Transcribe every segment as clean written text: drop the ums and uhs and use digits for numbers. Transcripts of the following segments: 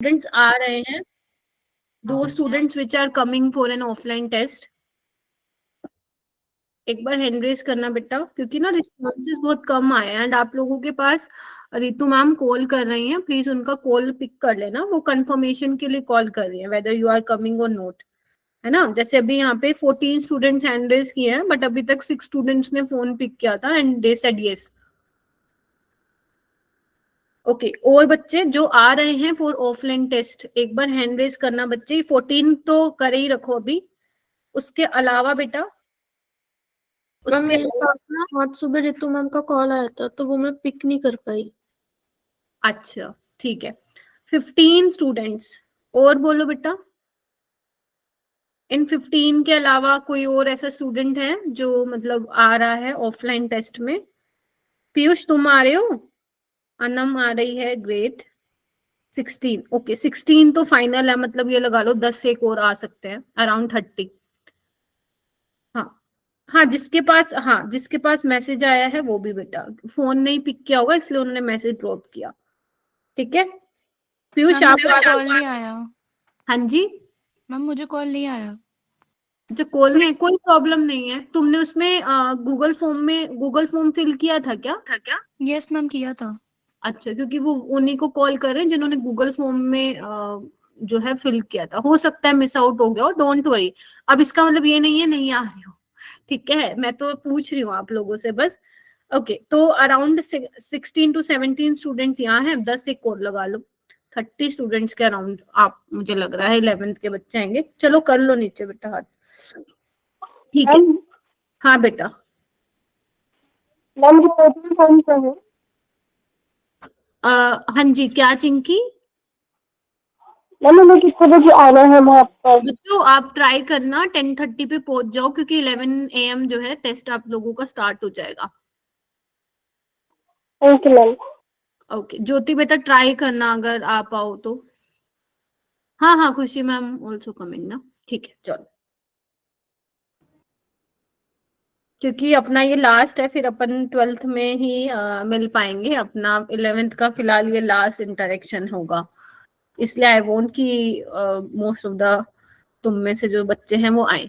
Students आ रहे हैं, दो students which are coming for an offline test. एक बार हैंड रेज करना बेटा, क्योंकि ना रिस्पॉन्सेज बहुत कम आए हैं एंड आप लोगों के पास रितु मैम कॉल कर रही हैं, प्लीज उनका कॉल पिक कर लेना। वो कंफर्मेशन के लिए कॉल कर रही हैं वेदर यू आर कमिंग और नॉट, है ना। जैसे अभी यहाँ पे 14 स्टूडेंट्स हैंड रेज किए हैं, बट अभी तक 6 स्टूडेंट्स ने फोन पिक किया था and they said yes. Okay, और बच्चे जो आ रहे हैं फॉर ऑफलाइन टेस्ट, एक बार हैंड रेज करना बच्चे। 14 तो करे ही रखो अभी, उसके अलावा बेटा मैम उसके मेरे पास ना आज सुबह रितु मैम का कॉल आया था तो वो मैं पिक नहीं कर पाई। अच्छा ठीक है, 15 स्टूडेंट्स और बोलो बेटा। इन 15 के अलावा कोई और ऐसा स्टूडेंट है जो मतलब आ रहा है ऑफलाइन टेस्ट में? पीयूष तुम आ रहे हो, अनम आ रही है, ग्रेट। 16, ओके 16 तो फाइनल है, मतलब ये लगा लो 10 एक और आ सकते हैं, अराउंड 30। हाँ हाँ, जिसके पास मैसेज आया है वो भी बेटा, फोन नहीं पिक किया होगा इसलिए उन्होंने मैसेज ड्रॉप किया, ठीक है। पीयूष मैम आप मुझे कॉल नहीं आया। हाँ जी, मैम मुझे कॉल नहीं आया। जो कॉल नहीं है कोई प्रॉब्लम नहीं है। तुमने उसमें गूगल फॉर्म फिल किया था क्या? यस मैम किया था। अच्छा, क्योंकि वो उन्हीं को कॉल कर रहे हैं जिन्होंने गूगल फॉर्म में जो है फिल किया था। हो सकता है मिस आउट हो गया हो, डोंट वरी। अब इसका मतलब ये नहीं है नहीं आ रही हो, ठीक है, मैं तो पूछ रही हूँ आप लोगों से बस। ओके, तो अराउंड 16 टू 17 स्टूडेंट्स यहाँ हैं, 10 एक और लगा लो, 30 स्टूडेंट्स के अराउंड आप, मुझे लग रहा है 11th के बच्चे आएंगे। चलो कर लो नीचे बेटा हाथ, ठीक है। हाँ बेटा, मैम रिपोर्टिंग कौन सा है? हाँ जी, क्या चिंकी? मैम हमें कितने बजे आना है वहाँ पर? बच्चों आप ट्राई करना 10:30 पे पहुंच जाओ, क्योंकि 11 AM जो है टेस्ट आप लोगों का स्टार्ट हो जाएगा। Okay ma'am. ओके ज्योति बेटा, ट्राई करना अगर आ पाओ तो। हाँ हाँ, खुशी मैम ऑल्सो कमिंग ना, ठीक है चलो। क्योंकि अपना ये लास्ट है, फिर अपन 12th में ही मिल पाएंगे। अपना 11th का फिलहाल ये लास्ट इंटरेक्शन होगा, इसलिए आई वोंट कि मोस्ट ऑफ द तुम में से जो बच्चे हैं वो आए,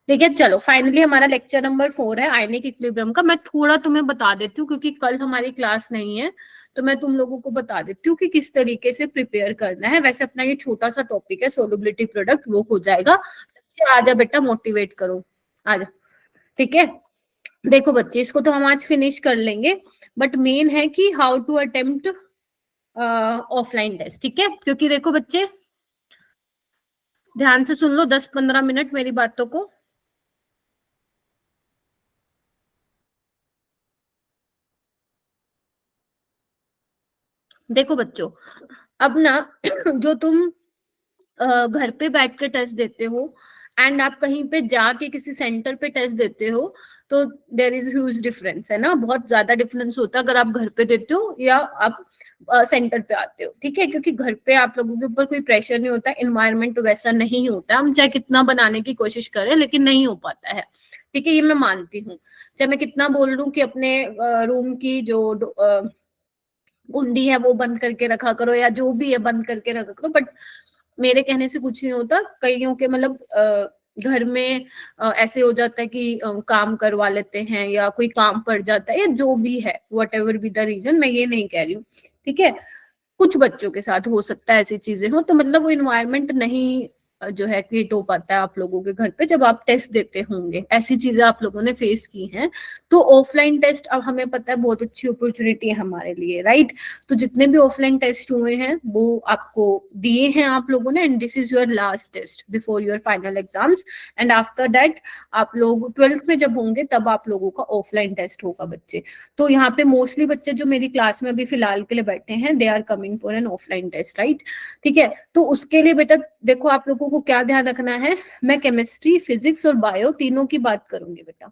ठीक है। चलो फाइनली हमारा लेक्चर नंबर 4 है आयनिक इक्विलिब्रियम का। मैं थोड़ा तुम्हें बता देती हूँ क्योंकि कल हमारी क्लास नहीं है, तो मैं तुम लोगों को बता देती हूँ कि किस तरीके से प्रिपेयर करना है। वैसे अपना ये छोटा सा टॉपिक है सोलबिलिटी प्रोडक्ट, वो हो जाएगा। आजा बेटा, मोटिवेट करो, आजा, ठीक है। देखो बच्चे, इसको तो हम आज फिनिश कर लेंगे, बट मेन है कि how to attempt offline test, ठीक है। क्योंकि देखो बच्चे, ध्यान से सुन लो 10-15 मिनट मेरी बातों को। देखो बच्चों, अब ना जो तुम घर पे बैठ के टेस्ट देते हो एंड आप कहीं पे जाके किसी सेंटर पे टेस्ट देते हो, तो देर इज ह्यूज डिफरेंस, है ना। बहुत ज्यादा डिफरेंस होता है अगर आप घर पे देते हो या आप सेंटर पे आते हो, ठीक है। क्योंकि घर पे आप लोगों के ऊपर कोई प्रेशर नहीं होता, इन्वायरमेंट वैसा नहीं होता, हम चाहे कितना बनाने की कोशिश करें लेकिन नहीं हो पाता है, ठीक है। ये मैं मानती हूँ, चाहे मैं कितना बोल लूं कि अपने रूम की जो कुंडी है वो बंद करके रखा करो या जो भी है बंद करके रखा करो, बट मेरे कहने से कुछ नहीं होता। कईयों के मतलब घर में ऐसे हो जाता है कि काम करवा लेते हैं या कोई काम पड़ जाता है या जो भी है, whatever be the reason, मैं ये नहीं कह रही हूँ, ठीक है। कुछ बच्चों के साथ हो सकता है ऐसी चीजें हो, तो मतलब वो इन्वायरमेंट नहीं जो है क्रिएट हो पाता है आप लोगों के घर पे जब आप टेस्ट देते होंगे। ऐसी चीजें आप लोगों ने फेस की हैं, तो ऑफलाइन टेस्ट अब हमें पता है बहुत अच्छी अपॉर्चुनिटी है हमारे लिए, राइट। तो जितने भी ऑफलाइन टेस्ट हुए हैं वो आपको दिए हैं आप लोगों ने, and this is your last test before your final exams. And after that आप लोग 12th में जब होंगे तब आप लोगों का ऑफलाइन टेस्ट होगा बच्चे। तो यहाँ पे मोस्टली बच्चे जो मेरी क्लास में अभी फिलहाल के लिए बैठे हैं, they are coming for an offline test, right, ठीक है। तो उसके लिए बेटा देखो आप लोगों को क्या ध्यान रखना है, मैं केमिस्ट्री फिजिक्स और बायो तीनों की बात करूंगी बेटा,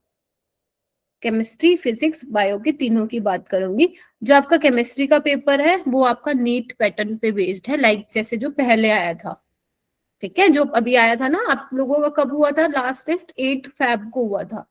केमिस्ट्री फिजिक्स बायो की तीनों की बात करूंगी। जो आपका केमिस्ट्री का पेपर है वो आपका नीट पैटर्न पे बेस्ड है, लाइक जैसे जो पहले आया था, ठीक है। जो अभी आया था ना आप लोगों का, कब हुआ था लास्ट टेस्ट? 8 Feb को हुआ था,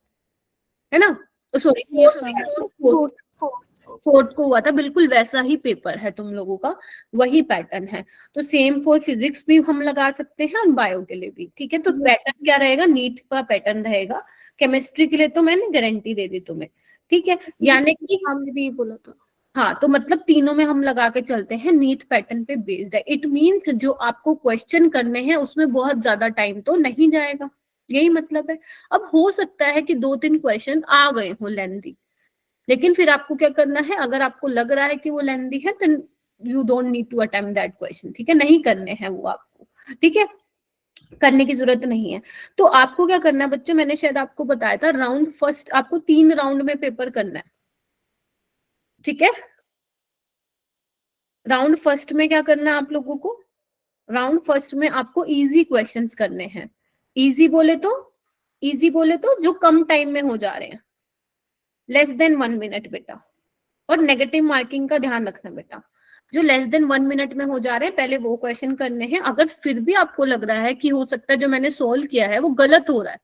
है ना। Sorry, yes ma'am. 4th को हुआ था, बिल्कुल वैसा ही पेपर है तुम लोगों का, वही पैटर्न है। तो सेम फॉर फिजिक्स भी हम लगा सकते हैं और बायो के लिए भी, ठीक है। तो पैटर्न क्या रहेगा, नीट का पैटर्न रहेगा। केमिस्ट्री के लिए तो मैंने गारंटी दे दी तुम्हें, ठीक है। यानी कि हमने भी बोला था। हाँ, तो मतलब तीनों में हम लगा के चलते हैं, नीट पैटर्न पे बेस्ड है। इट मीन्स जो आपको क्वेश्चन करने हैं उसमें बहुत ज्यादा टाइम तो नहीं जाएगा, यही मतलब है। अब हो सकता है कि 2-3 क्वेश्चन आ गए हो लेंदी, लेकिन फिर आपको क्या करना है, अगर आपको लग रहा है कि वो लेंदी है then you don't need to attempt that question, ठीक है। नहीं करने हैं वो आपको, ठीक है, करने की जरूरत नहीं है। तो आपको क्या करना है बच्चों, मैंने शायद आपको बताया था, राउंड फर्स्ट आपको 3 राउंड में पेपर करना है, ठीक है। राउंड फर्स्ट में क्या करना है आप लोगों को, राउंड फर्स्ट में आपको इजी क्वेश्चंस करने हैं। इजी बोले तो, इजी बोले तो जो कम टाइम में हो जा रहे हैं, लेस देन 1 मिनट बेटा। और नेगेटिव मार्किंग का ध्यान रखना बेटा, जो लेस देन 1 मिनट में हो जा रहे हैं पहले वो क्वेश्चन करने हैं। अगर फिर भी आपको लग रहा है कि हो सकता है जो मैंने सोल्व किया है वो गलत हो रहा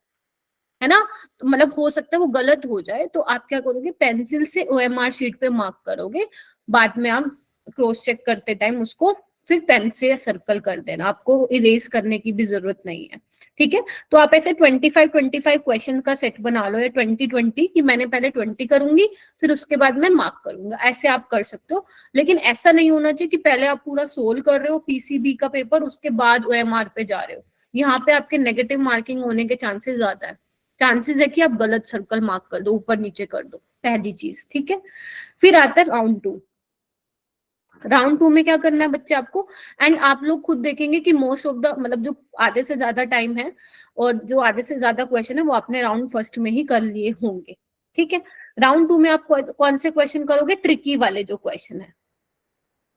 है ना, तो मतलब हो सकता है वो गलत हो जाए, तो आप क्या करोगे, पेंसिल से OMR शीट पे मार्क करोगे, बाद में आप क्रॉस चेक करते टाइम उसको फिर पेन से सर्कल कर देना, आपको इरेज करने की भी जरूरत नहीं है, ठीक है। तो आप ऐसे 25 क्वेश्चन का सेट बना लो, या 20 कि मैंने पहले 20 करूंगी फिर उसके बाद मैं मार्क करूंगा, ऐसे आप कर सकते हो। लेकिन ऐसा नहीं होना चाहिए कि पहले आप पूरा सोल्व कर रहे हो PCB का पेपर, उसके बाद OMR पे जा रहे हो। यहाँ पे आपके नेगेटिव मार्किंग होने के चांसेस ज्यादा है, चांसेस है कि आप गलत सर्कल मार्क कर दो, ऊपर नीचे कर दो, पहली चीज, ठीक है। फिर आता है राउंड 2। राउंड 2 में क्या करना है बच्चे आपको, एंड आप लोग खुद देखेंगे कि मोस्ट ऑफ द मतलब जो आधे से ज्यादा टाइम है और जो आधे से ज्यादा क्वेश्चन है वो आपने राउंड फर्स्ट में ही कर लिए होंगे, ठीक है। राउंड 2 में आप कौन से क्वेश्चन करोगे, ट्रिकी वाले जो क्वेश्चन है,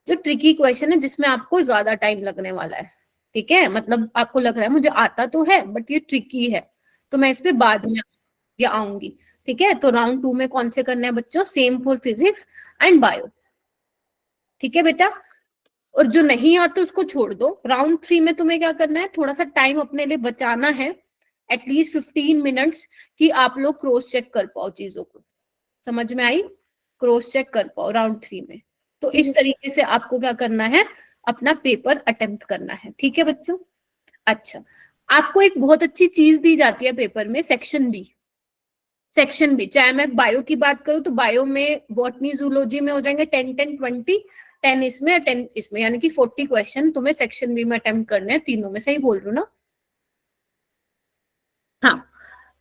जो ट्रिकी क्वेश्चन है जिसमें आपको ज्यादा टाइम लगने वाला है, ठीक है। मतलब आपको लग रहा है मुझे आता तो है बट ये ट्रिकी है, तो मैं इस पे बाद में या आऊंगी, ठीक है। तो राउंड 2 में कौन से करने हैं बच्चों, same for physics and bio, ठीक है बेटा। और जो नहीं आते उसको छोड़ दो। राउंड 3 में तुम्हें क्या करना है, थोड़ा सा टाइम अपने लिए बचाना है, एटलीस्ट 15 मिनट्स, कि आप लोग क्रॉस चेक कर पाओ चीजों को, समझ में आई, क्रॉस चेक कर पाओ राउंड 3 में। तो इस तरीके से आपको क्या करना है, अपना पेपर अटेम्प्ट करना है, ठीक है बच्चों। अच्छा, आपको एक बहुत अच्छी चीज दी जाती है पेपर में, सेक्शन बी। सेक्शन बी, चाहे मैं बायो की बात करूं तो बायो में बॉटनी जूलॉजी में हो जाएंगे 10-10-20, 10 इसमें 10 इसमें, यानी कि 40 क्वेश्चन तुम्हें सेक्शन बी में अटेम्प्ट करने हैं, तीनों में, सही बोल रही हूँ ना। हाँ,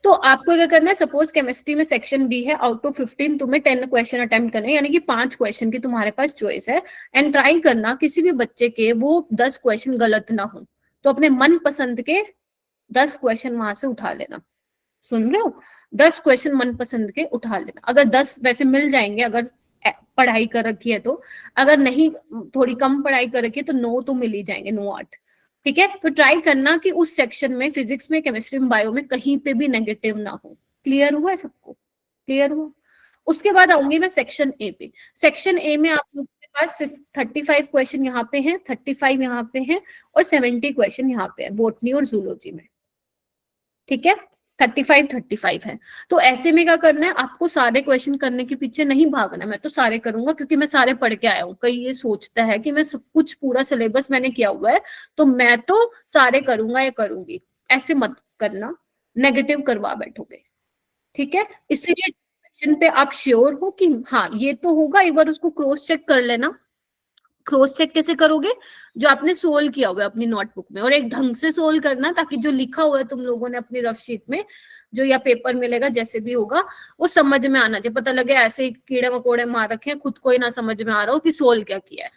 तो आपको क्या करना है, सपोज केमिस्ट्री में सेक्शन बी है, आउट ऑफ 15 तुम्हें 10 क्वेश्चन अटेम्प्ट करने हैं, यानी कि 5 क्वेश्चन की तुम्हारे पास चॉइस है। एंड ट्राई करना किसी भी बच्चे के वो 10 क्वेश्चन गलत ना हो, तो अपने मन पसंद के 10 क्वेश्चन वहां से उठा लेना, सुन रहे हो, 10 क्वेश्चन मन पसंद के उठा लेना। अगर 10 वैसे मिल जाएंगे अगर पढ़ाई कर रखी है तो, अगर नहीं थोड़ी कम पढ़ाई कर रखी है तो 9 तो मिल ही जाएंगे, 9-8, ठीक है। तो ट्राई करना कि उस सेक्शन में, फिजिक्स में, केमिस्ट्री में, बायो में कहीं पे भी नेगेटिव ना हो। क्लियर हुआ है सबको, क्लियर हुआ। उसके बाद आऊंगी मैं सेक्शन ए पे। सेक्शन ए में आप लोगों के पास 35 क्वेश्चन यहाँ पे हैं, 35 यहाँ पे हैं, और 70 क्वेश्चन यहाँ पे है बॉटनी और जूलॉजी में, ठीक है। 35 है। तो ऐसे में क्या करना है, आपको सारे क्वेश्चन करने के पीछे नहीं भागना। मैं तो सारे करूंगा क्योंकि मैं सारे पढ़ के आया हूँ। कई ये सोचता है कि मैं सब कुछ पूरा सिलेबस मैंने किया हुआ है तो मैं तो सारे करूंगा या करूंगी, ऐसे मत करना, नेगेटिव करवा बैठोगे, ठीक है। इसलिए क्वेश्चन पे आप श्योर हो कि हाँ ये तो होगा, एक बार उसको क्रॉस चेक कर लेना। क्रॉस चेक कैसे करोगे, जो आपने सोल्व किया हुआ है अपनी नोटबुक में, और एक ढंग से सोल्व करना, ताकि जो लिखा हुआ है तुम लोगों ने अपनी रफ शीट में, जो या पेपर मिलेगा जैसे भी होगा, वो समझ में आना चाहिए। पता लगे ऐसे ही कीड़े मकोड़े मार रखे हैं, खुद को ही ना समझ में आ रहा हो कि सोल्व क्या किया है,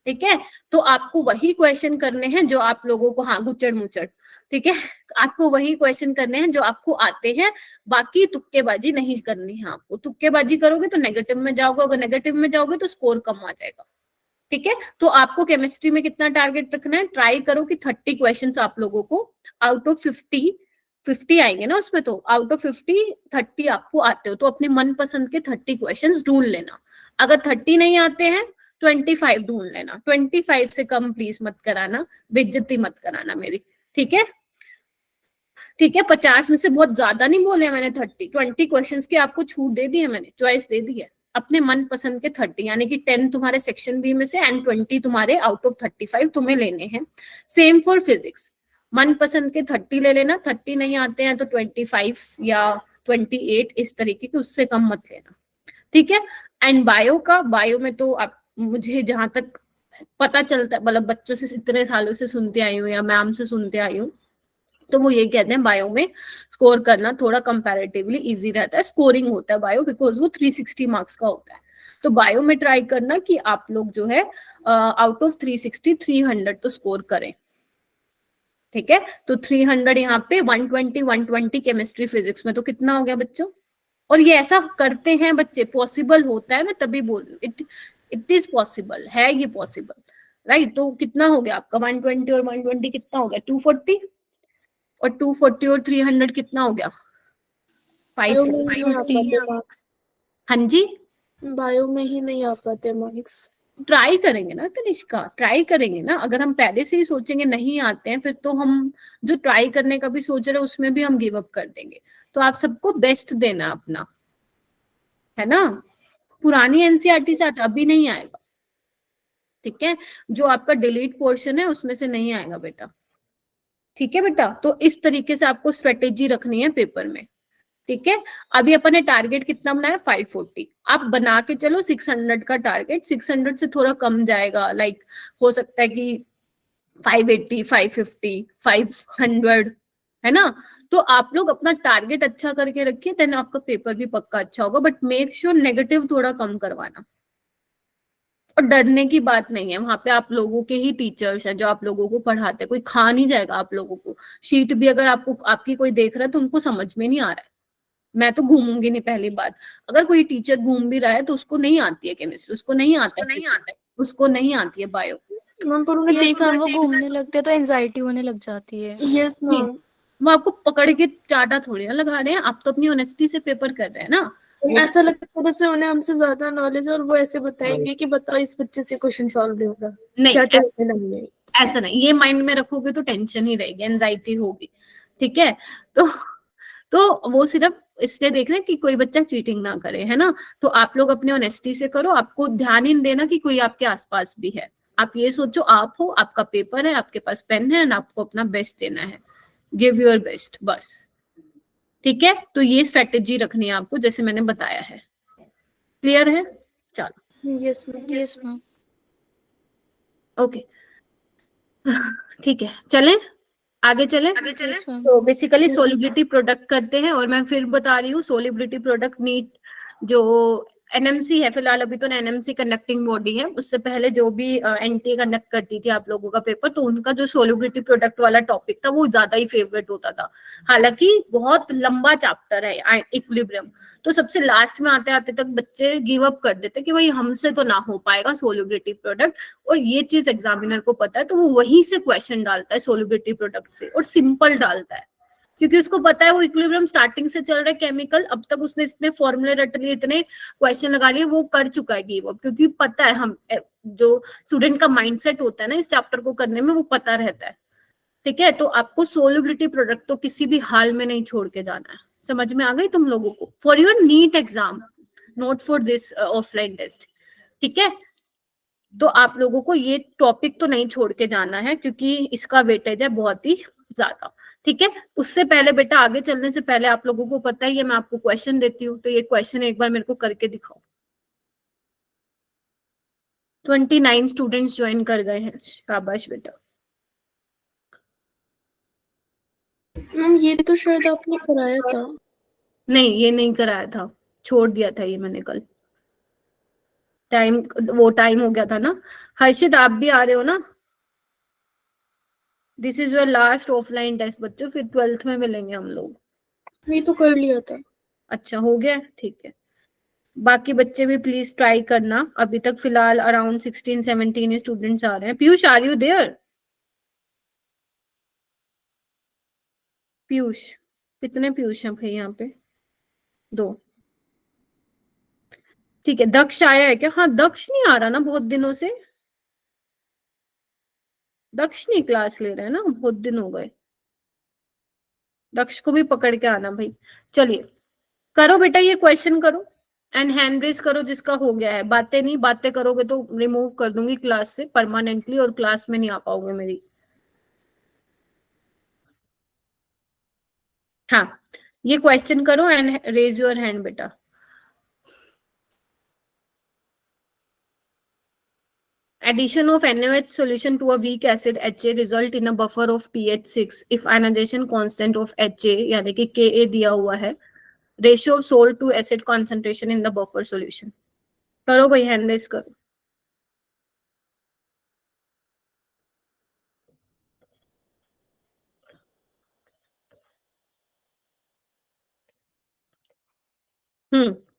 ठीक है। तो आपको वही क्वेश्चन करने हैं जो आप लोगों को, हाँ गुचड़ मुचड़, ठीक है, आपको वही क्वेश्चन करने हैं जो आपको आते हैं। बाकी तुक्केबाजी नहीं करनी है आपको, तुक्केबाजी करोगे तो नेगेटिव में जाओगे, अगर नेगेटिव में जाओगे तो स्कोर कम आ जाएगा, ठीक है। तो आपको केमिस्ट्री में कितना टारगेट रखना है, ट्राई करो कि 30 क्वेश्चंस आप लोगों को आउट ऑफ 50 आएंगे ना उसमें, तो आउट ऑफ 30 आपको आते हो तो अपने मन पसंद के 30 क्वेश्चंस ढूंढ लेना। अगर 30 नहीं आते हैं 25 ढूंढ लेना, 25 से कम प्लीज मत कराना, बेइज्जती मत कराना मेरी, ठीक है, ठीक है। 50 में से बहुत ज्यादा नहीं बोले मैंने, 20 क्वेश्चंस की आपको छूट दे दी है, मैंने चॉइस दे दी है, अपने मन पसंद के 30, यानी कि 10 तुम्हारे सेक्शन बी में से एंड 20 तुम्हारे आउट ऑफ 35 तुम्हें लेने हैं। सेम फॉर फिजिक्स, मन पसंद के 30 ले लेना, 30 नहीं आते हैं तो 25 या 28 इस तरीके के, उससे कम मत लेना, ठीक है। एंड बायो का, बायो में तो आप, मुझे जहां तक पता चलता है, मतलब बच्चों से इतने सालों से सुनते आई हूँ या मैम से सुनते आई हूँ, तो वो ये कहते हैं बायो में स्कोर करना थोड़ा कंपैरेटिवली इजी रहता है, स्कोरिंग होता है बायो, बिकॉज वो 360 मार्क्स का होता है। तो बायो में ट्राई करना कि आप लोग जो है आउट ऑफ 360 300 तो स्कोर करें, ठीक है। तो 300 यहाँ पे, 120 केमिस्ट्री फिजिक्स में, तो कितना हो गया बच्चों? और ये ऐसा करते हैं बच्चे, पॉसिबल होता है, मैं तभी बोल रही हूँ, इट इज पॉसिबल है, ये पॉसिबल, राइट। तो कितना हो गया आपका 120 और 120 कितना हो गया? 240, और 240 और 300 कितना हो गया? बायो में ही नहीं आ 550। पाते मार्क्स, हाँ जी, बायो में ही नहीं आ पाते मार्क्स। ट्राई करेंगे ना तनिष्का, ट्राई करेंगे ना। अगर हम पहले से ही सोचेंगे नहीं आते हैं, फिर तो हम जो ट्राई करने का भी सोच रहे हैं उसमें भी हम गिव अप कर देंगे। तो आप सबको बेस्ट देना अपना, है ना। पुरानी एनसीईआरटी से अभी नहीं आएगा, ठीक है। जो आपका डिलीट पोर्शन है उसमें से नहीं आएगा बेटा, ठीक है बेटा। तो इस तरीके से आपको स्ट्रेटेजी रखनी है पेपर में, ठीक है। अभी अपन ने टारगेट कितना बनाया? 540। आप बना के चलो 600 का टारगेट, 600 से थोड़ा कम जाएगा, लाइक हो सकता है कि 580, 550, 500, है ना। तो आप लोग अपना टारगेट अच्छा करके रखिए, देन आपका पेपर भी पक्का अच्छा होगा, बट मेक श्योर नेगेटिव थोड़ा कम करवाना। और डरने की बात नहीं है, वहां पे आप लोगों के ही टीचर्स हैं जो आप लोगों को पढ़ाते हैं, कोई खा नहीं जाएगा आप लोगों को। शीट भी अगर आपको, आपकी कोई देख रहा है तो उनको समझ में नहीं आ रहा है, मैं तो घूमूंगी नहीं पहली बात। अगर कोई टीचर घूम भी रहा है तो उसको नहीं आती है केमिस्ट्री, उसको नहीं आता है, उसको नहीं आती है बायो। मैम पर उन्हें यस मैम, देखना, वो घूमने लगते तो एंजाइटी होने लग जाती है। यस मैम, वो आपको पकड़ के चाटा थोड़ी ना लगा रहे हैं, आप तो अपनी ऑनेस्टी से पेपर कर रहे हैं ना। ऐसा लगता है जैसे उन्हें हमसे ज्यादा नॉलेज है और वो ऐसे बताएंगे कि बताओ इस बच्चे से क्वेश्चन सॉल्व नहीं होगा, नहीं, क्या टेंशन नहीं है। ऐसा नहीं, ये माइंड में रखोगे तो टेंशन ही रहेगी, एंजाइटी होगी, ठीक है। तो वो सिर्फ इसलिए देख रहे हैं कि कोई बच्चा चीटिंग ना करे, है ना। तो आप लोग अपने ऑनेस्टी से करो, आपको ध्यान ही नहीं देना कि कोई आपके आसपास भी है। आप ये सोचो आप हो, आपका पेपर है, आपके पास पेन है, और आपको अपना बेस्ट देना है, गिव योर बेस्ट, बस, ठीक है। तो ये स्ट्रेटेजी रखनी है आपको, जैसे मैंने बताया है, क्लियर है? चलो, yes ma'am, yes ma'am. Okay, ठीक है, चलें आगे चलें। Yes ma'am. तो बेसिकली सोलिबिलिटी प्रोडक्ट करते हैं, और मैं फिर बता रही हूँ सोलिबिलिटी प्रोडक्ट नीट जो एनएमसी है, फिलहाल अभी तो एनएमसी कंडक्टिंग बॉडी है, उससे पहले जो भी एनटीए कंडक्ट करती थी आप लोगों का पेपर, तो उनका जो सोलिबिलिटी प्रोडक्ट वाला टॉपिक था वो ज्यादा ही फेवरेट होता था। हालांकि बहुत लंबा चैप्टर है इक्विलिब्रियम, तो सबसे लास्ट में आते आते तक बच्चे गिव अप कर देते कि भाई हमसे तो ना हो पाएगा सोलिबिलिटी प्रोडक्ट, और ये चीज एग्जामिनर को पता है, तो वो वहीं से क्वेश्चन डालता है सोलिबिलिटी प्रोडक्ट से, और सिंपल डालता है, क्योंकि उसको पता है वो इक्विलिब्रियम स्टार्टिंग से चल रहा है केमिकल, अब तक उसने इतने फॉर्मूले रट लिए, इतने क्वेश्चन लगा लिए, वो कर चुका है गिव अप, क्योंकि पता है, हम जो स्टूडेंट का माइंडसेट होता है ना इस चैप्टर को करने में, वो पता रहता है, ठीक है। तो आपको सोलिबिलिटी प्रोडक्ट तो किसी भी हाल में नहीं छोड़ के जाना है, समझ में आ गई तुम लोगों को? For your NEET exam, not for this offline test, ठीक है। तो आप लोगों को ये टॉपिक तो नहीं छोड़ के जाना है, क्योंकि इसका वेटेज है बहुत ही ज्यादा, ठीक है। उससे पहले बेटा, आगे चलने से पहले, आप लोगों को पता है ये मैं आपको क्वेश्चन देती हूँ, तो ये क्वेश्चन एक बार मेरे को करके दिखाओ। 29 स्टूडेंट्स ज्वाइन कर गए हैं, शाबाश बेटा। मैम ये तो शायद आपने कराया था। नहीं, ये नहीं कराया था, छोड़ दिया था ये मैंने कल, टाइम, वो टाइम हो गया था ना। हर्षित आप भी आ रहे हो ना? This is your last offline test बच्चों, फिर 12th में मिलेंगे हम लोग। ये तो कर लिया था। अच्छा, हो गया, ठीक है। बाकी बच्चे भी प्लीज ट्राई करना, अभी तक फिलहाल अराउंड 16-17 स्टूडेंट्स आ रहे हैं। Piyush, are you there? Piyush, कितने पीयूष हैं भाई यहाँ पे? 2, ठीक है। दक्ष आया है क्या? हाँ, दक्ष नहीं आ रहा ना बहुत दिनों से, दक्ष नहीं क्लास ले रहे हैं ना, बहुत दिन हो गए। दक्ष को भी पकड़ के आना भाई। चलिए, करो बेटा, ये क्वेश्चन करो, एंड हैंड रेज करो जिसका हो गया है, बातें नहीं, बातें करोगे तो रिमूव कर दूंगी क्लास से परमानेंटली और क्लास में नहीं आ पाओगे मेरी। हाँ, ये क्वेश्चन करो एंड रेज योर हैंड बेटा। Addition of NaOH solution to a weak acid HA result in a buffer of pH 6 if ionization constant of HA यानी कि Ka दिया हुआ है, ratio of salt to acid concentration in the buffer solution। करो भाई, hand raise करो।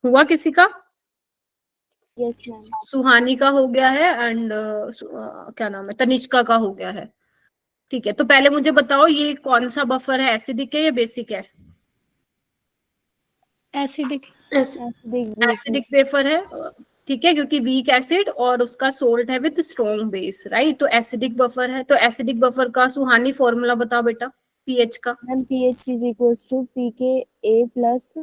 हुआ किसी का? Yes ma'am. सुहानी का हो गया है एंड क्या नाम है, तनिष्का का हो गया है। ठीक है, तो पहले मुझे बताओ ये कौन सा बफर है, एसिडिक है या बेसिक है? एसिडिक। एसिडिक बफर है, ठीक है, क्योंकि वीक एसिड और उसका सोल्ट है विद स्ट्रॉन्ग बेस, राइट। तो एसिडिक बफर है, तो एसिडिक बफर का सुहानी फॉर्मूला बताओ बेटा पीएच का। Ma'am pH is equals to pKa plus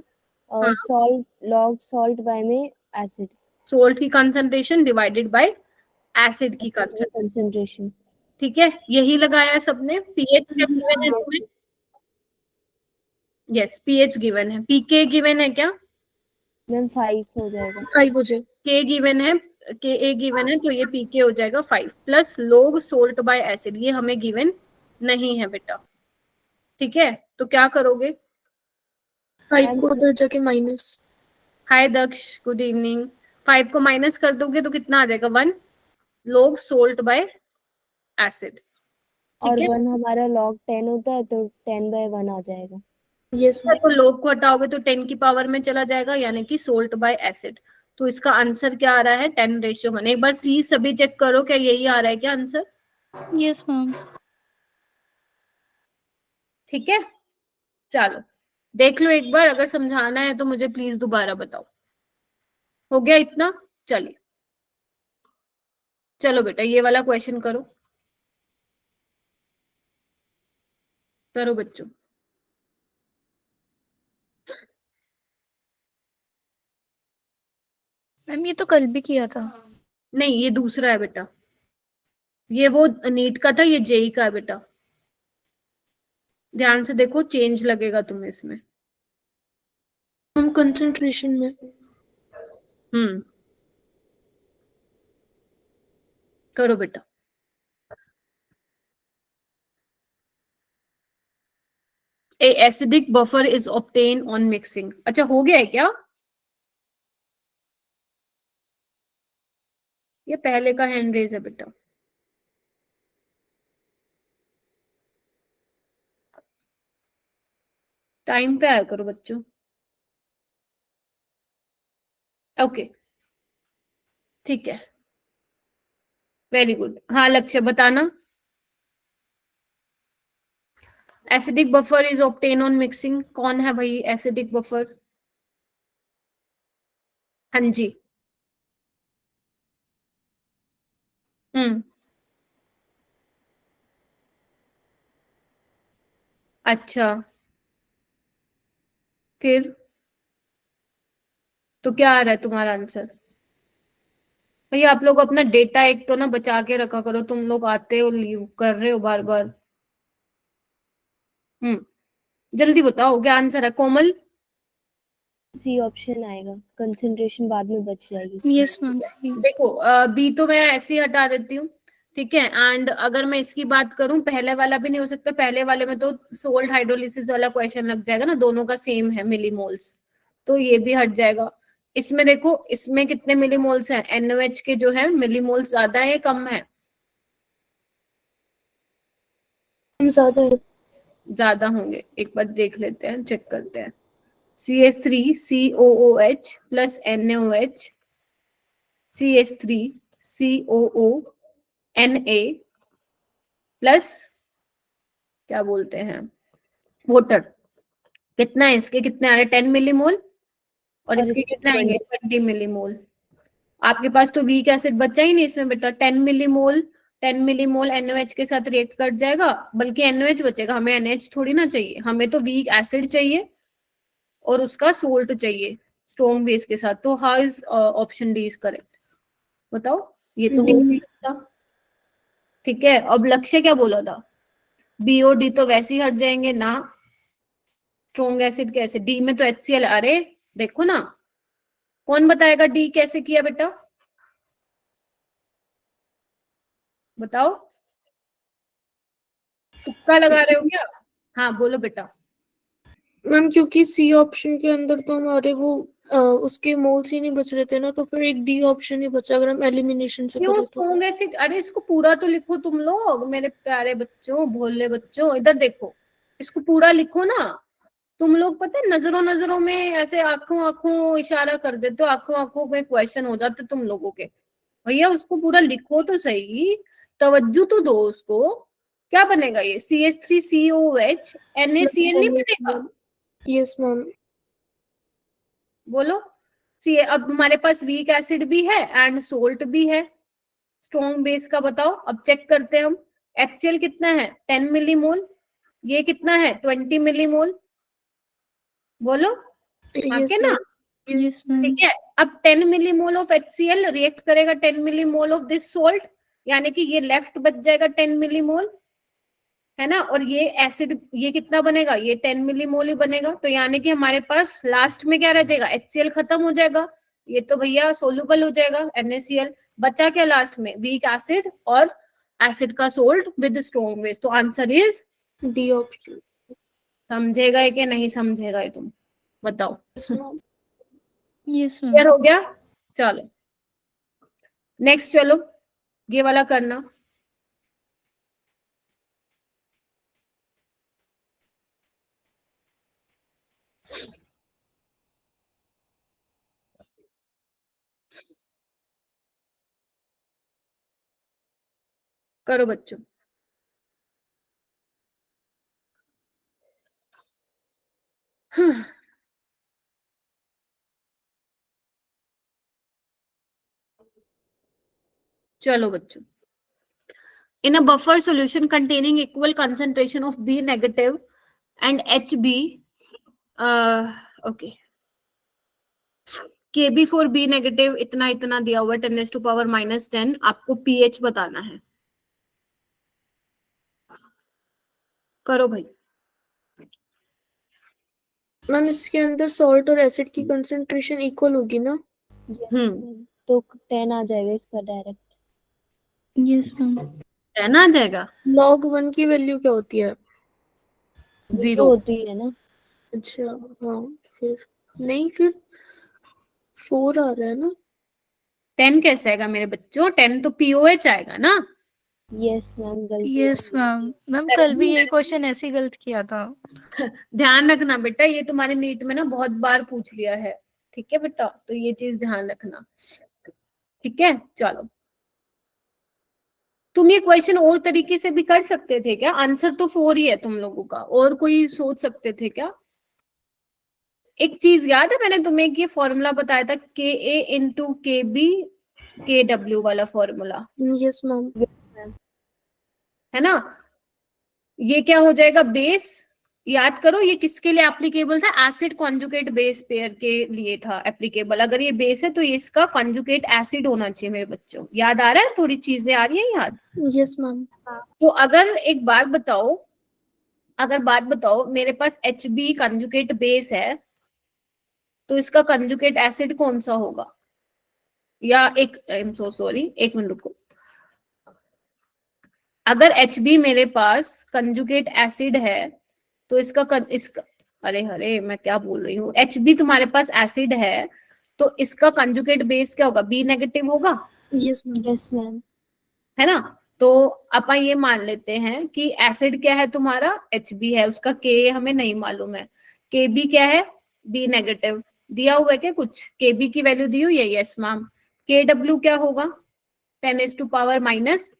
salt log salt by में एसिड। सोल्ट की कंसंट्रेशन डिवाइडेड बाय एसिड की कंसंट्रेशन। ठीक है, यही लगाया सबने। पीएच क्या गिवन है तुम्हें? यस, पीएच गिवन है। पीके गिवन है क्या? मैम 5 हो जाएगा। 5 हो जाएगा। के गिवन है, के ए गिवन है, तो ये पीके हो जाएगा 5 plus log salt bye acid, ये हमें गिवन नहीं है बेटा। ठीक है, तो क्या करोगे? 5 को उधर जाके माइनस। हाय दक्ष, गुड इवनिंग। 5 को माइनस कर दोगे तो कितना आ जाएगा? 1 लोग सोल्ट बाय एसिड। और 1 हमारा log 10 होता है तो 10 बाय 1 आ जाएगा। यस तो लोग को हटाओगे तो 10 की पावर में चला जाएगा, यानी कि सोल्ट बाय एसिड। तो इसका आंसर क्या आ रहा है? 10:1। एक बार प्लीज सभी चेक करो क्या यही आ रहा है क्या आंसर? Yes ma'am. ठीक है, चलो देख लो एक बार, अगर समझाना है तो मुझे प्लीज दोबारा बताओ। हो गया इतना? चलिए, चलो बेटा ये वाला क्वेश्चन करो। करो बच्चों। मैम ये तो कल भी किया था। नहीं, ये दूसरा है बेटा, ये वो नीट का था, ये जेई का है बेटा। ध्यान से देखो, चेंज लगेगा तुम्हें इसमें। हम कंसंट्रेशन में। करो बेटा। A acidic buffer is obtain on mixing. अच्छा, हो गया है क्या? ये पहले का हैंड रेज है बेटा। टाइम पे आया करो बच्चों। ओके, ठीक है, वेरी गुड। हाँ लक्ष्य बताना। Acidic buffer is obtain on mixing, कौन है भाई एसिडिक बफर? हाँ जी। हम्म, अच्छा, फिर तो क्या आ रहा है तुम्हारा आंसर? भैया आप लोग अपना डेटा एक तो ना बचा के रखा करो, तुम लोग आते हो लीव कर रहे हो बार बार। जल्दी बताओ क्या आंसर है कोमल? सी ऑप्शन आएगा, कंसंट्रेशन बाद में बच जाएगी। Yes ma'am. देखो बी तो मैं ऐसे ही हटा देती हूँ, ठीक है। एंड अगर मैं इसकी बात करूं, पहले वाला भी नहीं हो सकता, पहले वाले में तो सोल्ट हाइड्रोलिसिस वाला क्वेश्चन लग जाएगा ना, दोनों का सेम है मिलीमोल्स, तो ये भी हट जाएगा। इसमें देखो, इसमें कितने मिलीमोल्स हैं? NaOH के जो है मिलीमोल्स ज्यादा है कम है? ज्यादा है। ज्यादा होंगे, एक बार देख लेते हैं, चेक करते हैं। CH3COOH plus NaOH, CH3COONA plus क्या बोलते हैं वाटर। कितना है इसके? कितने आ रहे? 10 मिलीमोल। और इसके कितने आएंगे? 20 मिलीमोल। आपके पास तो वीक एसिड बचा ही नहीं इसमें बेटा। 10 मिलीमोल, 10 मिलीमोल NaOH के साथ रिएक्ट कर जाएगा, बल्कि NaOH बचेगा। हमें NH थोड़ी ना चाहिए, हमें तो वीक एसिड चाहिए और उसका सोल्ट चाहिए। स्ट्रॉन्ग बेस के साथ। तो how is option D is correct? बताओ, ये तो D। हो नहीं सकता। ठीक है, अब लक्ष्य क्या बोला था? बीओडी तो वैसे ही हट जाएंगे ना, स्ट्रॉन्ग एसिड कैसे? डी में तो HCl। अरे देखो ना, कौन बताएगा डी कैसे किया बेटा? बताओ, तुक्का लगा रहे हो क्या? हाँ बोलो बेटा। मैम क्योंकि सी ऑप्शन के अंदर तो हमारे वो उसके मोल्स ही नहीं बच रहे थे ना, तो फिर एक डी ऑप्शन ही बचा अगर हम एलिमिनेशन से क्यों करें तो। Strong acid? अरे इसको पूरा तो लिखो तुम लोग, मेरे प्यारे बच्चों, भोले बच्चों, इधर देखो, इसको पूरा लिखो ना। तुम लोग पता है नजरों नजरों में ऐसे आंखों आंखों इशारा कर देते हो, आंखों आंखों में क्वेश्चन हो जाते तुम लोगों के। भैया उसको पूरा लिखो तो सही, तवज्जो तो दो उसको। क्या बनेगा ये? CH3COH NaCl नहीं बनेगा? Yes ma'am. बोलो। सी, अब हमारे पास वीक एसिड भी है एंड सोल्ट भी है, स्ट्रॉन्ग बेस का बताओ। अब चेक करते हैं हम। HCl कितना है? 10 मिलीमोल। ये कितना है? 20 मिलीमोल। बोलो हाँ यस के ना? Yes ma'am. ठीक है, अब 10 मिलीमोल ऑफ HCl रिएक्ट करेगा 10 मिलीमोल ऑफ दिस सोल्ट, यानी कि ये लेफ्ट बच जाएगा 10 मिलीमोल, है ना? और ये एसिड ये कितना बनेगा? ये 10 मिलीमोल ही बनेगा। तो यानी कि हमारे पास लास्ट में क्या रह जाएगा? HCl खत्म हो जाएगा, ये तो भैया सोल्यूबल हो जाएगा NaCl। बचा क्या लास्ट में? वीक एसिड और एसिड का सोल्ट विद स्ट्रॉन्ग बेस। तो आंसर इज डी ऑप्शन। समझेगा है कि नहीं समझेगा है तुम? बताओ। Yes ma'am. क्लियर हो गया? चलो नेक्स्ट, चलो ये वाला करना। करो बच्चों। हाँ। चलो बच्चों, in a buffer solution containing equal concentration of B negative and HB, okay, KB for B negative इतना इतना दिया हुआ 10⁻⁻10। आपको pH बताना है। करो भाई। मैम इसके अंदर सॉल्ट और एसिड की कंसंट्रेशन इक्वल होगी ना? तो 10 आ जाएगा इसका डायरेक्ट। Yes ma'am. 10 आ जाएगा। log 1 की वैल्यू क्या होती है? 0 होती है ना? अच्छा हाँ, फिर नहीं, फिर 4 आ रहा है ना? 10 कैसे आएगा मेरे बच्चों? 10 तो POH आएगा ना। यस मैम, गलती यस मैम। मैम कल भी ये क्वेश्चन ऐसे ही गलत किया था। ध्यान रखना बेटा, ये तुम्हारे नीट में ना बहुत बार पूछ लिया है। ठीक है बेटा, तो ये चीज ध्यान रखना। ठीक है चलो, तुम ये क्वेश्चन और तरीके से भी कर सकते थे क्या? आंसर तो 4 ही है तुम लोगों का, और कोई सोच सकते थे क्या? एक चीज याद है, मैंने तुम्हें ये फॉर्मूला बताया था, Ka × KB KW वाला फॉर्मूला, यस मैम। है ना? ये क्या हो जाएगा? बेस। याद करो ये किसके लिए एप्लीकेबल था? एसिड कॉन्जुगेट बेस पेयर के लिए था एप्लीकेबल। अगर ये बेस है तो ये इसका कॉन्जुगेट एसिड होना चाहिए मेरे बच्चों। याद आ रहा है? थोड़ी चीजें आ रही है याद? Yes ma'am. तो अगर एक बात बताओ, मेरे पास HB कंजुगेट बेस है, तो इसका कंजुगेट एसिड कौन सा होगा? या एक, आई एम सो सॉरी, एक मिनट रुको। अगर HB मेरे पास कंजुगेट एसिड है तो इसका अरे हरे मैं क्या बोल रही हूँ, HB तुम्हारे पास एसिड है तो इसका कंजुगेट बेस क्या होगा? B नेगेटिव होगा, यस मैम। Yes ma'am. है ना? तो अपन ये मान लेते हैं कि एसिड क्या है तुम्हारा? HB है, उसका K हमें नहीं मालूम है। KB क्या है? B negative. दिया हुआ है क्या कुछ? KB की वैल्यू दी हुई है? Yes ma'am. KW क्या होगा? 10⁻⁻14।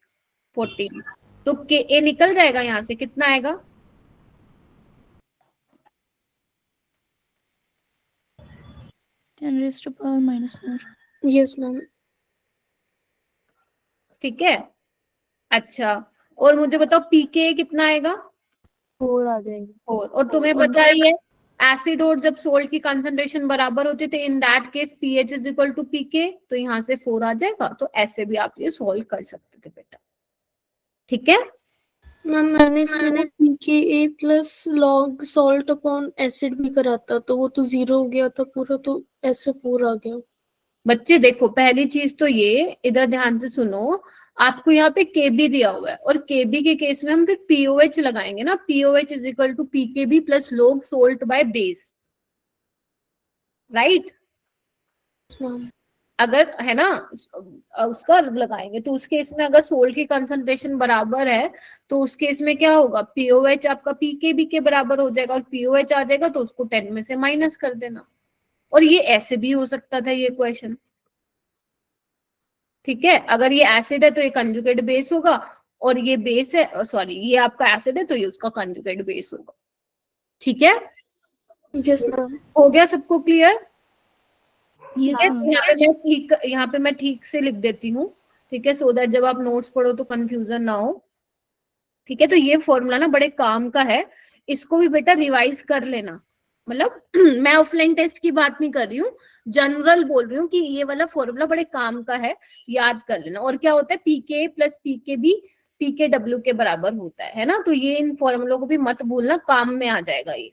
तो Ka निकल जाएगा यहाँ से, कितना आएगा? 10⁻⁻4। Yes ma'am. ठीक है अच्छा, और मुझे बताओ PK कितना आएगा? 4 आ जाएगा। और तुम्हें पता ही है एसिड और जब सोल्ट की कंसंट्रेशन बराबर होती है तो in that case pH is equal to pK, तो यहाँ से 4 आ जाएगा। तो ऐसे भी आप ये सोल्व कर सकते थे बेटा, ठीक है। मैम मैंने इसमें pKa plus log salt upon acid भी करा था, तो वो तो 0 हो गया था पूरा, तो ऐसे 4 आ गया। बच्चे देखो, पहली चीज तो ये इधर ध्यान से सुनो, आपको यहाँ पे केबी दिया हुआ है और केबी के केस में हम फिर पीओएच लगाएंगे ना, pOH is equal to pKb plus log salt by base, right. अगर है ना उसका लगाएंगे तो उस केस में अगर सोल्ट की कंसंट्रेशन बराबर है तो उस केस में क्या होगा, पीओएच आपका पीकेबी के बराबर हो जाएगा और पीओएच आ जाएगा तो उसको 10 में से माइनस कर देना। और ये ऐसे भी हो सकता था ये क्वेश्चन, ठीक है। अगर ये एसिड है तो ये कंजुगेट बेस होगा, और ये बेस है, सॉरी ये आपका एसिड है तो ये उसका कंजुगेट बेस होगा, ठीक है। Yes ma'am. हो गया सबको क्लियर? Yes ma'am. यहाँ पे मैं ठीक से लिख देती हूँ, ठीक है, सो दैट जब आप नोट्स पढ़ो तो कंफ्यूजन ना हो, ठीक है। तो ये फॉर्मूला ना बड़े काम का है, इसको भी बेटा रिवाइज कर लेना। मतलब मैं ऑफलाइन टेस्ट की बात नहीं कर रही हूँ, जनरल बोल रही हूँ कि ये वाला फॉर्मूला बड़े काम का है, याद कर लेना। और क्या होता है, पीके प्लस पीके बी पीके डब्ल्यू के बराबर होता है ना। तो ये इन फॉर्मूलों को भी मत भूलना, काम में आ जाएगा ये,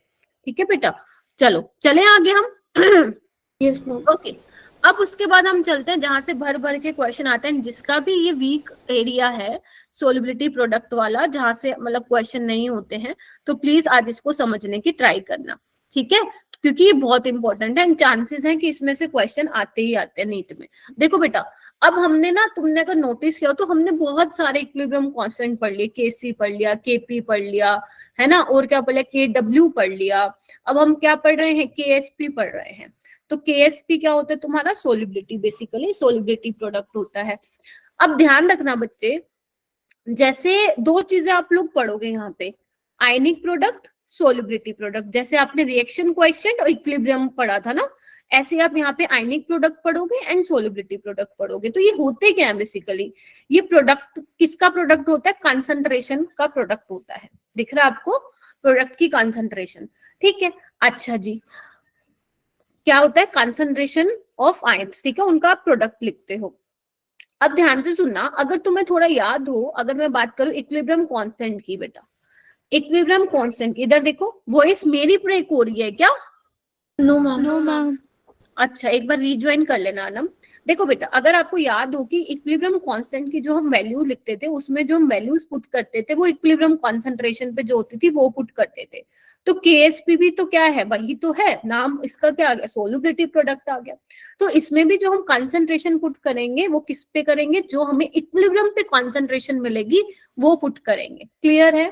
ठीक है बेटा। चलो चले आगे हम। Yes ma'am. ओके, अब उसके बाद हम चलते हैं जहां से भर भर के क्वेश्चन आते हैं, जिसका भी ये वीक एरिया है सोलिबिलिटी प्रोडक्ट वाला, जहां से मतलब क्वेश्चन नहीं होते हैं, तो प्लीज आज इसको समझने की ट्राई करना, ठीक है, क्योंकि ये बहुत इंपॉर्टेंट है एंड चांसेस हैं कि इसमें से क्वेश्चन आते ही आते हैं नीट में। देखो बेटा, अब हमने ना, तुमने अगर नोटिस किया तो हमने बहुत सारे इक्विलिब्रियम कांस्टेंट पढ़ लिए, केसी पढ़ लिया, केपी पढ़ लिया, है ना, और क्या पढ़ लिया, केडब्ल्यू पढ़ लिया। अब हम क्या पढ़ रहे हैं, केएसपी पढ़ रहे हैं। तो केएसपी क्या होता है तुम्हारा, सोलिबिलिटी, बेसिकली सोलिबिलिटी प्रोडक्ट होता है। अब ध्यान रखना बच्चे, जैसे दो चीजें आप लोग पढ़ोगे यहाँ पे, आयनिक प्रोडक्ट, सोलिबिलिटी प्रोडक्ट, जैसे आपने रिएक्शन क्वेश्चन और इक्विलिब्रियम पढ़ा था ना, ऐसे आप यहाँ पे आयनिक प्रोडक्ट पढ़ोगे एंड सोलिबिलिटी प्रोडक्ट पढ़ोगे। तो ये होते क्या है बेसिकली, ये प्रोडक्ट किसका प्रोडक्ट होता है, कंसंट्रेशन का प्रोडक्ट होता है। दिख रहा है आपको, प्रोडक्ट की कंसंट्रेशन, ठीक है। अच्छा जी, क्या होता है, कंसंट्रेशन ऑफ आयंस, ठीक है, उनका आप प्रोडक्ट लिखते हो। अब ध्यान से सुनना, अगर तुम्हें थोड़ा याद हो, अगर मैं बात करूं इक्विलिब्रियम कांस्टेंट की बेटा, इक्विलिब्रियम कांस्टेंट, इधर देखो, वॉइस मेरी ब्रेक हो रही है क्या? No ma'am. No ma'am. अच्छा, एक बार रिज्वाइन कर लेना आनम। देखो बेटा, अगर आपको याद हो कि इक्विलिब्रियम कांस्टेंट की जो हम वैल्यू लिखते थे, उसमें जो हम वैल्यूज पुट करते थे वो इक्विलिब्रियम कॉन्सेंट्रेशन पे जो होती थी वो पुट करते थे। तो केएसपी भी तो क्या है, वही तो है, नाम इसका क्या आ गया, सोलिबिलिटी प्रोडक्ट आ गया। तो इसमें भी जो हम कंसंट्रेशन पुट करेंगे वो किस पे करेंगे, जो हमें इक्विलिब्रियम पे कंसंट्रेशन मिलेगी वो पुट करेंगे। क्लियर है,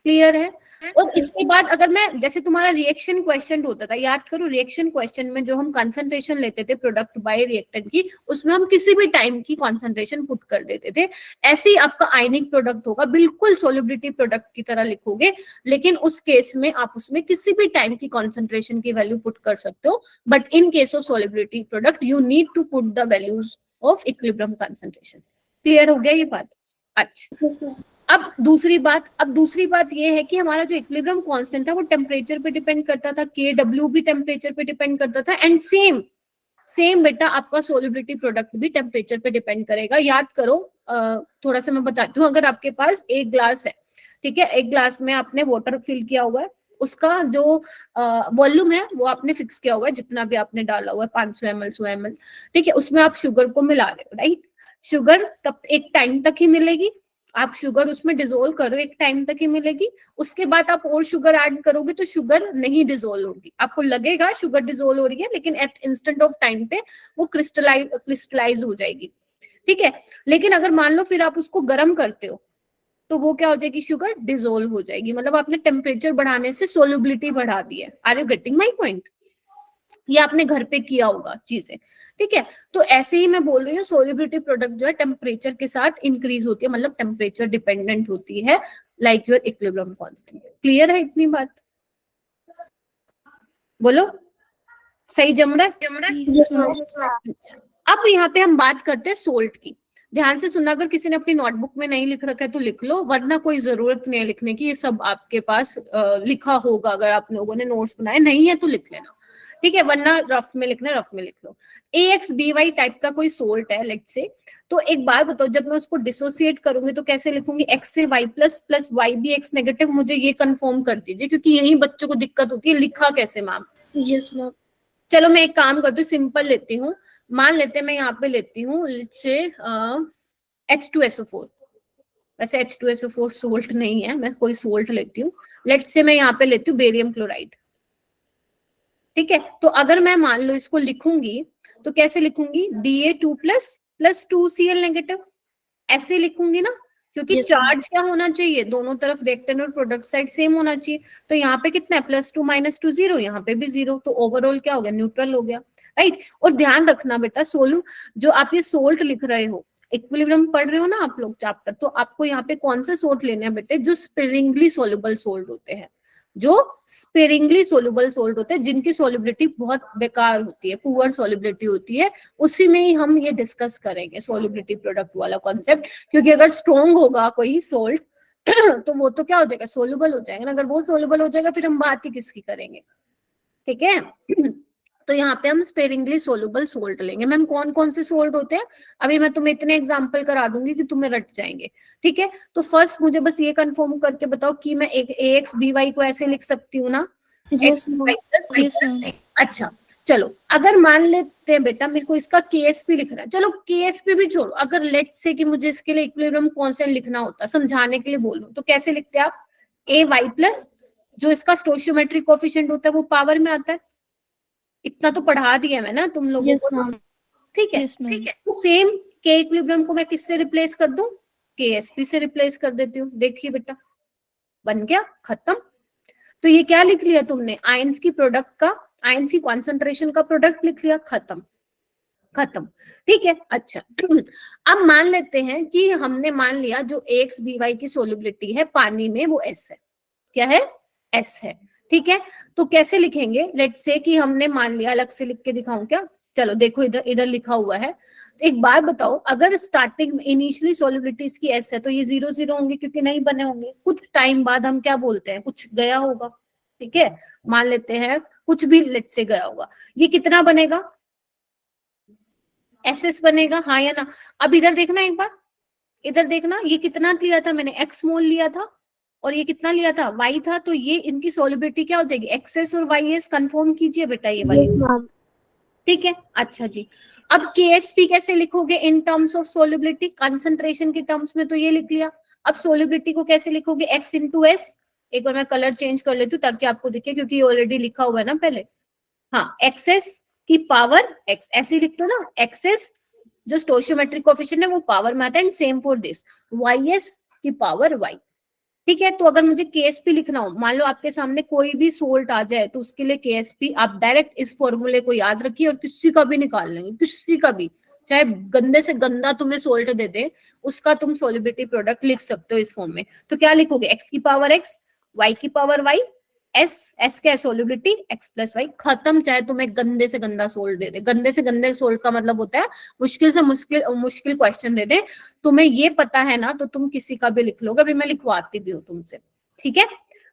क्लियर है। और इसके बाद अगर मैं, जैसे तुम्हारा रिएक्शन क्वेश्चन होता था, याद करो, रिएक्शन क्वेश्चन में जो हम कंसंट्रेशन लेते थे प्रोडक्ट बाय रिएक्टेंट की, उसमें हम किसी भी टाइम की कंसंट्रेशन पुट कर देते थे। ऐसे ही आपका आयनिक प्रोडक्ट होगा, बिल्कुल सोलिबिलिटी प्रोडक्ट की तरह लिखोगे, लेकिन उस केस में आप उसमें किसी भी टाइम की कंसंट्रेशन की वैल्यू पुट कर सकते हो। But in case of solubility product you need to put the values of equilibrium concentration. Clear हो गया ये बात? अच्छा, अब दूसरी बात ये है कि हमारा जो इक्विलिब्रियम कांस्टेंट था वो टेम्परेचर पे डिपेंड करता था, केडब्ल्यू भी टेम्परेचर पे डिपेंड करता था, एंड सेम बेटा आपका सोलिबिलिटी प्रोडक्ट भी टेम्परेचर पे डिपेंड करेगा। याद करो, थोड़ा सा मैं बताती हूँ, अगर आपके पास एक ग्लास है, ठीक है, एक ग्लास में आपने वाटर फिल किया हुआ है, उसका जो वॉल्यूम है वो आपने फिक्स किया हुआ है, जितना भी आपने डाला हुआ है, 500 ml 100 ml, ठीक है, उसमें आप शुगर को मिला रहे हो, राइट। शुगर तब एक टाइम तक ही मिलेगी, आप शुगर उसमें डिजोल्व करो, एक टाइम तक ही मिलेगी। उसके बाद आप और शुगर ऐड करोगे तो शुगर नहीं डिजोल्व होगी, आपको लगेगा शुगर डिजोल्व हो रही है, लेकिन एट इंस्टेंट ऑफ टाइम पे वो क्रिस्टलाइज हो जाएगी, ठीक है। लेकिन अगर मान लो फिर आप उसको गर्म करते हो तो वो क्या हो जाएगी, शुगर डिजोल्व हो जाएगी। मतलब आपने टेम्परेचर बढ़ाने से सोलिबिलिटी बढ़ा दी है। Are you getting my point? ये आपने घर पे किया होगा चीजें, ठीक है। तो ऐसे ही मैं बोल रही हूँ, सोलिबिलिटी प्रोडक्ट जो है टेम्परेचर के साथ इंक्रीज होती है, मतलब टेम्परेचर डिपेंडेंट होती है, like your equilibrium constant. Clear है इतनी बात? बोलो, सही जम रहा है? Yes, ma'am. अब यहाँ पे हम बात करते हैं सोल्ट की। ध्यान से सुनना, अगर किसी ने अपनी नोटबुक में नहीं लिख रखा है तो लिख लो, वरना कोई जरूरत नहीं है लिखने की, ये सब आपके पास लिखा होगा अगर आप लोगों ने नोट्स बनाए, नहीं है तो लिख लेना, ठीक है, वरना रफ में लिखना, रफ में लिख लो। AXBY टाइप का कोई सोल्ट है लेट से, तो एक बार बताओ जब मैं उसको डिसोसिएट करूंगी तो कैसे लिखूंगी, x से y प्लस प्लस y भी x नेगेटिव, मुझे ये कंफर्म कर दीजिए क्योंकि यही बच्चों को दिक्कत होती है, लिखा कैसे मैम। Yes ma'am. चलो मैं एक काम करती हूँ, सिंपल लेती हूँ, मान लेते हैं मैं यहाँ पे लेती हूँ लेट से H2SO4, वैसे H2SO4 सोल्ट नहीं है, मैं कोई सोल्ट लेती हूँ, लेट से मैं यहाँ पे लेती हूँ बेरियम क्लोराइड, ठीक है। तो अगर मैं मान लो इसको लिखूंगी तो कैसे लिखूंगी, Ba2 plus plus 2Cl negative, ऐसे लिखूंगी ना, क्योंकि Yes, चार्ज क्या होना चाहिए, दोनों तरफ रिएक्टेंट और प्रोडक्ट साइड सेम होना चाहिए। तो यहाँ पे कितना है, +2 -2 0, यहाँ पे भी 0, तो ओवरऑल क्या हो गया, न्यूट्रल हो गया, राइट। और ध्यान रखना बेटा, जो आप ये सोल्ट लिख रहे हो, इक्विलिब्रियम पढ़ रहे हो ना आप लोग चैप्टर, तो आपको यहाँ पे कौन से सोल्ट लेने हैं बेटे, जो स्पेरिंगली सोल्यूबल सोल्ट होते हैं, जो स्पेरिंगली सोल्यूबल सोल्ट होते हैं, जिनकी सोल्युबिलिटी बहुत बेकार होती है, पुअर सोल्युबिलिटी होती है, उसी में ही हम ये डिस्कस करेंगे सोल्युबिलिटी प्रोडक्ट वाला कॉन्सेप्ट। क्योंकि अगर स्ट्रॉन्ग होगा कोई सोल्ट तो वो तो क्या हो जाएगा, सोल्यूबल हो जाएगा ना, अगर वो सोल्यूबल हो जाएगा फिर हम बात ही किसकी करेंगे, ठीक है। तो यहाँ पे हम स्पेरिंगली सोल्यूबल सोल्ट लेंगे। मैम कौन कौन से सोल्ट होते हैं, अभी मैं तुम्हें इतने एग्जांपल करा दूंगी कि तुम्हें रट जाएंगे, ठीक है। तो फर्स्ट मुझे बस ये कंफर्म करके बताओ कि मैं एक AXBY को ऐसे लिख सकती हूँ ना, Yes, XY ma'am. Yes, ma'am. अच्छा चलो, अगर मान लेते हैं बेटा मेरे को इसका KSP लिखना है, चलो KSP भी छोड़ो, अगर लेट से कि मुझे इसके लिए इक्विलिब्रियम कांस्टेंट लिखना होता, समझाने के लिए बोलो, तो कैसे लिखते हैं आप, AY प्लस जो इसका स्टोइचियोमेट्रिक कोएफिशिएंट होता है वो पावर में आता है, इतना तो पढ़ा दिया मैं ना तुम लोगों Yes, को, ma'am. ठीक है, Yes, ma'am. ठीक है। तो सेम K इक्विलिब्रियम को मैं किससे रिप्लेस कर दूं, KSP से रिप्लेस कर देती हूँ, देखिए बेटा बन गया, खत्म। तो ये क्या लिख लिया तुमने, आयंस की प्रोडक्ट का, आयंस की कॉन्सेंट्रेशन का प्रोडक्ट लिख लिया, खत्म खत्म, ठीक है। अच्छा अब मान लेते हैं कि हमने मान लिया जो AXBY की सोल्युबिलिटी है पानी में वो S है, क्या है, S है, ठीक है। तो कैसे लिखेंगे, लेट्स से कि हमने मान लिया, अलग से लिख के दिखाऊं क्या, चलो देखो इधर इधर लिखा हुआ है। तो एक बार बताओ, अगर स्टार्टिंग में इनिशियली सोल्युबिलिटी इसकी S है तो ये 0 0 होंगे क्योंकि नहीं बने होंगे, कुछ टाइम बाद हम क्या बोलते हैं, कुछ गया होगा, ठीक है, मान लेते हैं कुछ भी लेट्स से गया होगा, ये कितना बनेगा, SS बनेगा, हाँ या ना। अब इधर देखना एक बार, इधर देखना, ये कितना लिया था मैंने, X मोल लिया था और ये कितना लिया था, Y था, तो ये इनकी सोल्युबिलिटी क्या हो जाएगी, XS और YS, कंफर्म कीजिए बेटा ये वाली, Yes, ma'am. ठीक है। अच्छा जी, अब KSP कैसे लिखोगे, in terms of solubility, concentration के टर्म्स में तो ये लिख लिया, अब सोल्युबिलिटी को कैसे लिखोगे, X इंटू S, एक बार मैं कलर चेंज कर लेती हूँ ताकि आपको दिखे, क्योंकि ये ऑलरेडी लिखा हुआ है ना पहले, हाँ, XS की पावर X, ऐसे लिख दो ना, XS जो स्टोइचियोमेट्रिक कोएफिशिएंट है वो पावर में आता है, and same for this, YS की पावर Y, ठीक है। तो अगर मुझे KSP लिखना हो, मान लो आपके सामने कोई भी सोल्ट आ जाए तो उसके लिए KSP आप डायरेक्ट इस फॉर्मूले को याद रखिए और किसी का भी निकाल लेंगे, किसी का भी, चाहे गंदे से गंदा तुम्हें सोल्ट दे दे, उसका तुम सोल्युबिलिटी प्रोडक्ट लिख सकते हो इस फॉर्म में। तो क्या लिखोगे, X की पावर X, Y की पावर Y, S क्या है, सोल्युबिलिटी, X प्लस Y, खत्म। चाहे तुम्हें गंदे से गंदा सोल्ट दे दे, गंदे से गंदे सोल्ट का मतलब होता है मुश्किल से मुश्किल क्वेश्चन दे दे, तुम्हें ये पता है ना तो तुम किसी का भी लिख लोगे, अभी मैं लिखवाती भी हूँ तुमसे, ठीक है।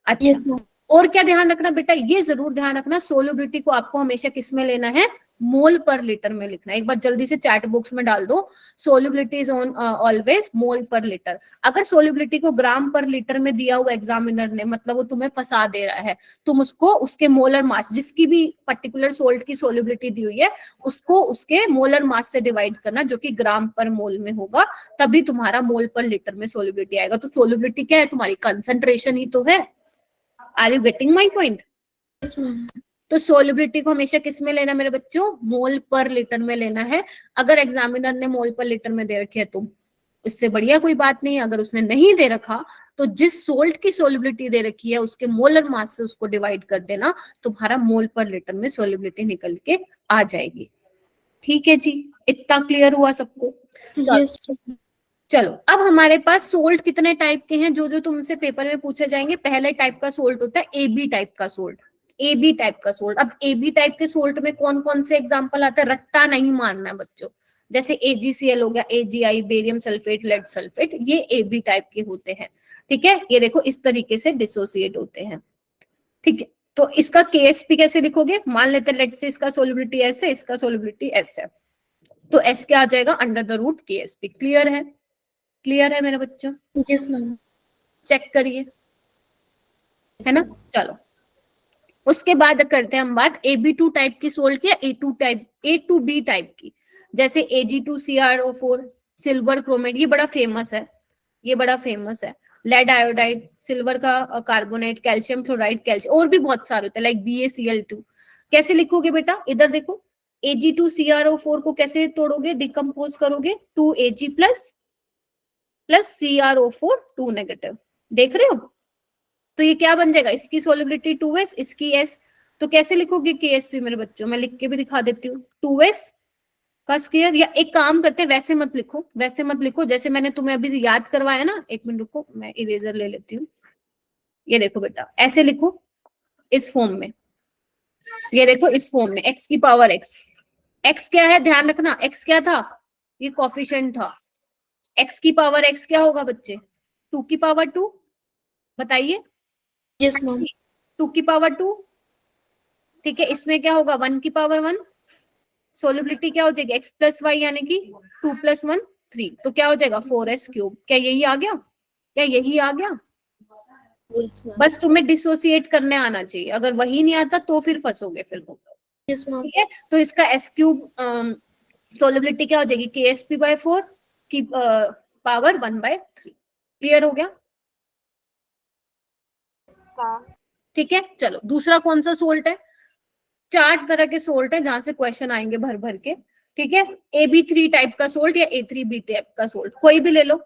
अच्छा Yes, ma'am. और क्या ध्यान रखना बेटा, ये जरूर ध्यान रखना, सोल्युबिलिटी को आपको हमेशा किस में लेना है, मोल पर लीटर में लिखना है। एक बार जल्दी से चैट बॉक्स में डाल दो, solubility is on always mole per litre. अगर सोल्युबिलिटी को ग्राम पर लीटर में दिया हुआ एग्जामिनर ने, मतलब वो तुम्हें फंसा दे रहा है, तुम उसको उसके मोलर मास, जिसकी भी पर्टिकुलर सोल्ट की सोल्युबिलिटी दी हुई है, उसको उसके मोलर मास से डिवाइड करना, जो कि ग्राम पर मोल में होगा, तभी तुम्हारा मोल पर लीटर में सोल्युबिलिटी आएगा। तो सोल्युबिलिटी क्या है, तुम्हारी कंसंट्रेशन ही तो है। Are you getting my point? Yes, ma'am. तो सोल्युबिलिटी को हमेशा किस में लेना मेरे बच्चों, मोल पर लीटर में लेना है। अगर एग्जामिनर ने मोल पर लीटर में दे रखी है तो इससे बढ़िया कोई बात नहीं, अगर उसने नहीं दे रखा तो जिस सोल्ट की सोल्युबिलिटी दे रखी है उसके मोलर मास से उसको डिवाइड कर देना, तुम्हारा मोल पर लीटर में सोल्युबिलिटी निकल के आ जाएगी। ठीक है जी, इतना क्लियर हुआ सबको? Yes, ma'am. चलो अब हमारे पास सोल्ट कितने टाइप के हैं, जो जो तुमसे पेपर में पूछे जाएंगे। पहले टाइप का सोल्ट होता है AB टाइप का सोल्ट, AB टाइप का सोल्ट। अब AB टाइप के सोल्ट में कौन कौन से एग्जांपल आते हैं, रट्टा नहीं मारना है बच्चों, जैसे AgCl हो गया, AgI, barium sulphate, lead sulphate, ये AB टाइप के होते हैं। ठीक है, ये देखो इस तरीके से डिसोसिएट होते हैं। ठीक है, तो इसका KSP कैसे लिखोगे, मान लेते हैं लेट से इसका सोलिबिलिटी S है, इसका सोलिबिलिटी S है, तो S क्या आ जाएगा, under the root KSP। Clear है, क्लियर है मेरे बच्चों, यस मैम। चेक करिए, है ना। चलो उसके बाद करते हैं हम बात AB2 टाइप की सोल्ट की या A2B टाइप की, जैसे Ag2CrO4, सिल्वर क्रोमेट, ये बड़ा फेमस है, ये बड़ा फेमस है। लेड आयोडाइड, सिल्वर का कार्बोनेट, कैल्शियम फ्लोराइड, कैल्शियम, और भी बहुत सारे होते हैं लाइक BaCl2। कैसे लिखोगे बेटा, इधर देखो, Ag2CrO4 को कैसे तोड़ोगे, डिकम्पोज करोगे, 2Ag प्लस CrO4 2 नेगेटिव, देख रहे हो। तो ये क्या बन जाएगा, इसकी सोलिबिलिटी 2S, इसकी S, तो कैसे लिखोगे KSP मेरे बच्चों, मैं लिख के भी दिखा देती हूँ, 2S का स्क्वायर, या एक काम करते हैं, वैसे मत लिखो, वैसे मत लिखो, जैसे मैंने तुम्हें अभी याद करवाया ना, एक मिनट रुको, मैं इरेजर ले लेती हूँ। ये देखो बेटा, ऐसे लिखो इस फॉर्म में, ये देखो इस फॉर्म में, x की पावर x, x क्या है ध्यान रखना, x क्या था, ये कोफिशिएंट था, x की पावर x क्या होगा बच्चे, 2 की पावर 2, बताइए। Yes ma'am. 2 की पावर 2, ठीक है, इसमें क्या होगा, 1 की पावर 1, सोलिबिलिटी क्या हो जाएगी, x प्लस वाई यानी कि 2 + 1 3, तो क्या हो जाएगा 4s क्यूब। क्या यही आ गया, क्या यही आ गया, यस मैम। बस तुम्हें डिसोसिएट करने आना चाहिए, अगर वही नहीं आता तो फिर फंसोगे फिर तुम। Yes ma'am. ठीक है, तो इसका S क्यूब सोलिबिलिटी क्या हो जाएगी, KSP/4 की पावर 1/3। क्लियर हो गया, ठीक है। चलो दूसरा कौन सा सोल्ट है, 4 तरह के सोल्ट है जहां से क्वेश्चन आएंगे भर भर के। ठीक है, AB3 टाइप का सोल्ट या A3B टाइप का सोल्ट, कोई भी ले लो।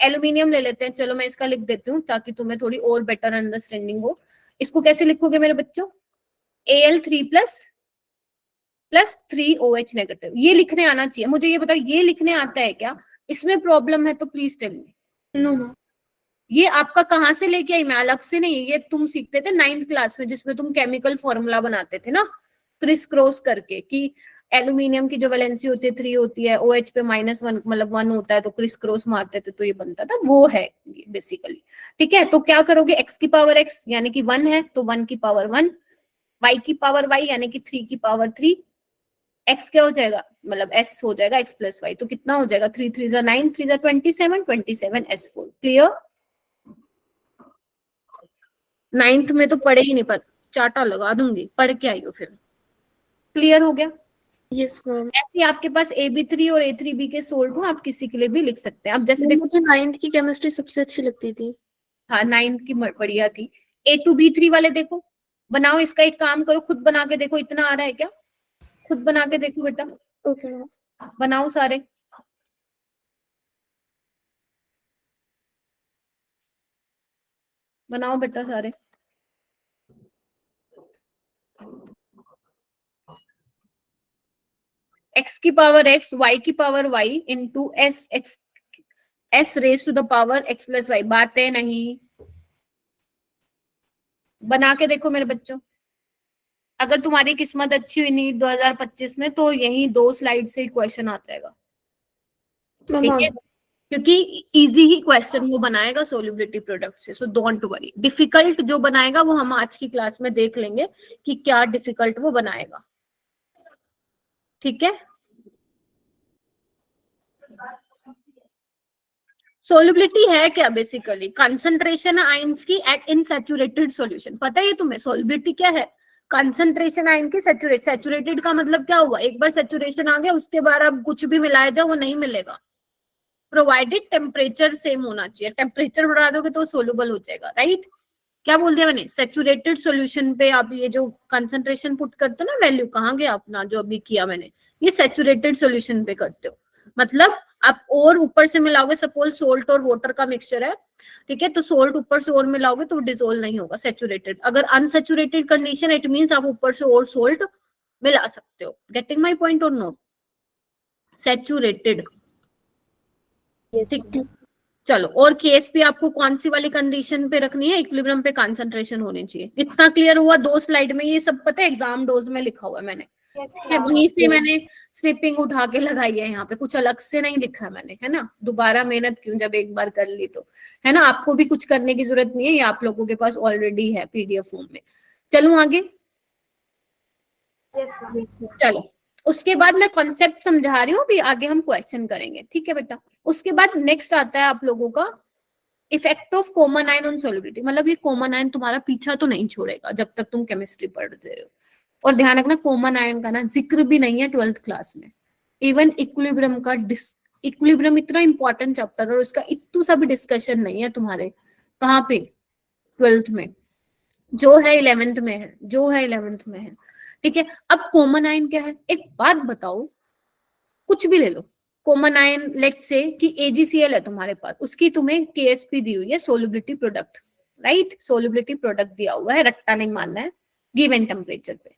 एल्यूमिनियम ले लेते हैं, चलो मैं इसका लिख देती हूँ ताकि तुम्हें थोड़ी और बेटर अंडरस्टैंडिंग हो। इसको कैसे लिखोगे मेरे बच्चों, Al3 प्लस 3OH नेगेटिव, ये लिखने आना चाहिए। मुझे ये बताओ, ये लिखने आता है क्या, इसमें प्रॉब्लम है तो please tell me. No ma'am. ये आपका कहाँ से लेके आई मैं, अलग से नहीं, ये तुम सीखते थे 9th क्लास में, जिसमें तुम केमिकल फॉर्मूला बनाते थे ना, क्रिस क्रॉस करके, कि एल्यूमिनियम की जो वैलेंसी होती है 3 होती है, OH पे -1 मतलब 1 होता है, तो क्रिस क्रॉस मारते थे तो ये बनता था, वो है बेसिकली। ठीक है, तो क्या करोगे, x की पावर x यानी कि 1 है तो 1 की पावर 1, y की पावर y यानी कि 3 की पावर 3, x क्या हो जाएगा, मतलब s हो जाएगा x प्लस y, तो कितना हो जाएगा, 3 3 9, 3 27, 27s4। क्लियर, 9th में तो पढ़े ही नहीं, पर चाटा लगा दूंगी, पढ़ के आई हो फिर। क्लियर हो गया, यस मैम। ऐसे आपके पास AB3 और A3B के सोल्ट हो, आप किसी के लिए भी लिख सकते हैं। अब जैसे देखो, मुझे 9th की केमिस्ट्री सबसे अच्छी लगती थी। हाँ 9th की बढ़िया थी। A2B3 वाले देखो, बनाओ, इसका एक काम करो, खुद बना के देखो, इतना आ रहा है क्या, खुद बना के देखो बेटा, ओके मैम। बनाओ सारे, बनाओ बेटा सारे। x की पावर x, y की power y into s raise to the power x plus y, बातें नहीं, बना के देखो मेरे बच्चों। अगर तुम्हारी किस्मत अच्छी हुई नीट 2025 में, तो यही 2 स्लाइड से क्वेश्चन आ जाएगा। ठीक है, क्योंकि इजी ही क्वेश्चन वो बनाएगा सोल्युबिलिटी प्रोडक्ट से, सो डोंट वरी। डिफिकल्ट जो बनाएगा वो हम आज की क्लास में देख लेंगे कि क्या डिफिकल्ट वो बनाएगा। ठीक है, सोल्युबिलिटी है क्या, बेसिकली कंसंट्रेशन आयंस की एट इनसैचुरेटेड सॉल्यूशन। पता है ये तुम्हें, सोल्युबिलिटी क्या है, कंसंट्रेशन आयन की सैचुरेटेड का मतलब क्या हुआ, एक बार सैचुरेशन आ गया उसके बाद अब कुछ भी मिलाया जाए वो नहीं मिलेगा, प्रोवाइडेड टेम्परेचर सेम होना चाहिए। टेम्परेचर बढ़ा दोगे तो सोल्यूबल हो जाएगा, राइट। क्या बोल दिया मैंने, सैचुरेटेड सॉल्यूशन पे आप ये जो कंसंट्रेशन पुट करते हो ना, वैल्यू कहाँ गया अपना जो अभी किया मैंने, ये सैचुरेटेड सॉल्यूशन पे करते हो। मतलब आप और ऊपर से मिलाओगे, सपोज सोल्ट और वाटर का मिक्सचर है, ठीक है, तो सोल्ट ऊपर से और मिलाओगे तो डिसोल्व नहीं होगा, सैचुरेटेड। अगर अनसैचुरेटेड कंडीशन, इट मींस आप ऊपर से और सोल्ट मिला सकते हो। गेटिंग माय पॉइंट और नो, सैचुरेटेड। ठीक है, चलो, और KSP आपको कौन सी वाली कंडीशन पे रखनी है, इक्विलिब्रियम पे कंसंट्रेशन होनी चाहिए। इतना क्लियर हुआ 2 स्लाइड में, ये सब पता है एग्जाम डोज में लिखा हुआ है मैंने, है, वहीं से मैंने स्निपिंग उठा के लगाई है यहाँ पे, कुछ अलग से नहीं लिखा मैंने, है ना। दोबारा मेहनत क्यों जब एक बार कर ली तो, है ना। आपको भी कुछ करने की जरूरत नहीं है, ये आप लोगों के पास ऑलरेडी है पीडीएफ फॉर्म में। चलूं आगे? चलो, उसके बाद मैं कॉन्सेप्ट समझा रही हूँ, भी आगे हम क्वेश्चन करेंगे, ठीक है बेटा। उसके बाद नेक्स्ट आता है आप लोगों का effect of common ion on solubility. मतलब ये कॉमन आयन तुम्हारा पीछा तो नहीं छोड़ेगा जब तक तुम केमिस्ट्री पढ़ते रहे हो। और ध्यान रखना, कॉमन आयन का ना जिक्र भी नहीं है 12th क्लास में। इवन इक्विलिब्रियम का इक्विलिब्रियम इतना इंपॉर्टेंट चैप्टर और उसका इतना सा भी डिस्कशन नहीं है तुम्हारे कहाँ पे 12th में, जो है 11th में है, जो है 11th में है, ठीक है। अब कॉमन आयन क्या है, एक बात बताओ, कुछ भी ले लो कॉमन आयन, लेट्स से कि AgCl है तुम्हारे पास, उसकी तुम्हें KSP दी हुई है, solubility product, right. Solubility product दिया हुआ है, रट्टा नहीं मानना है, गिवन टेम्परेचर पे,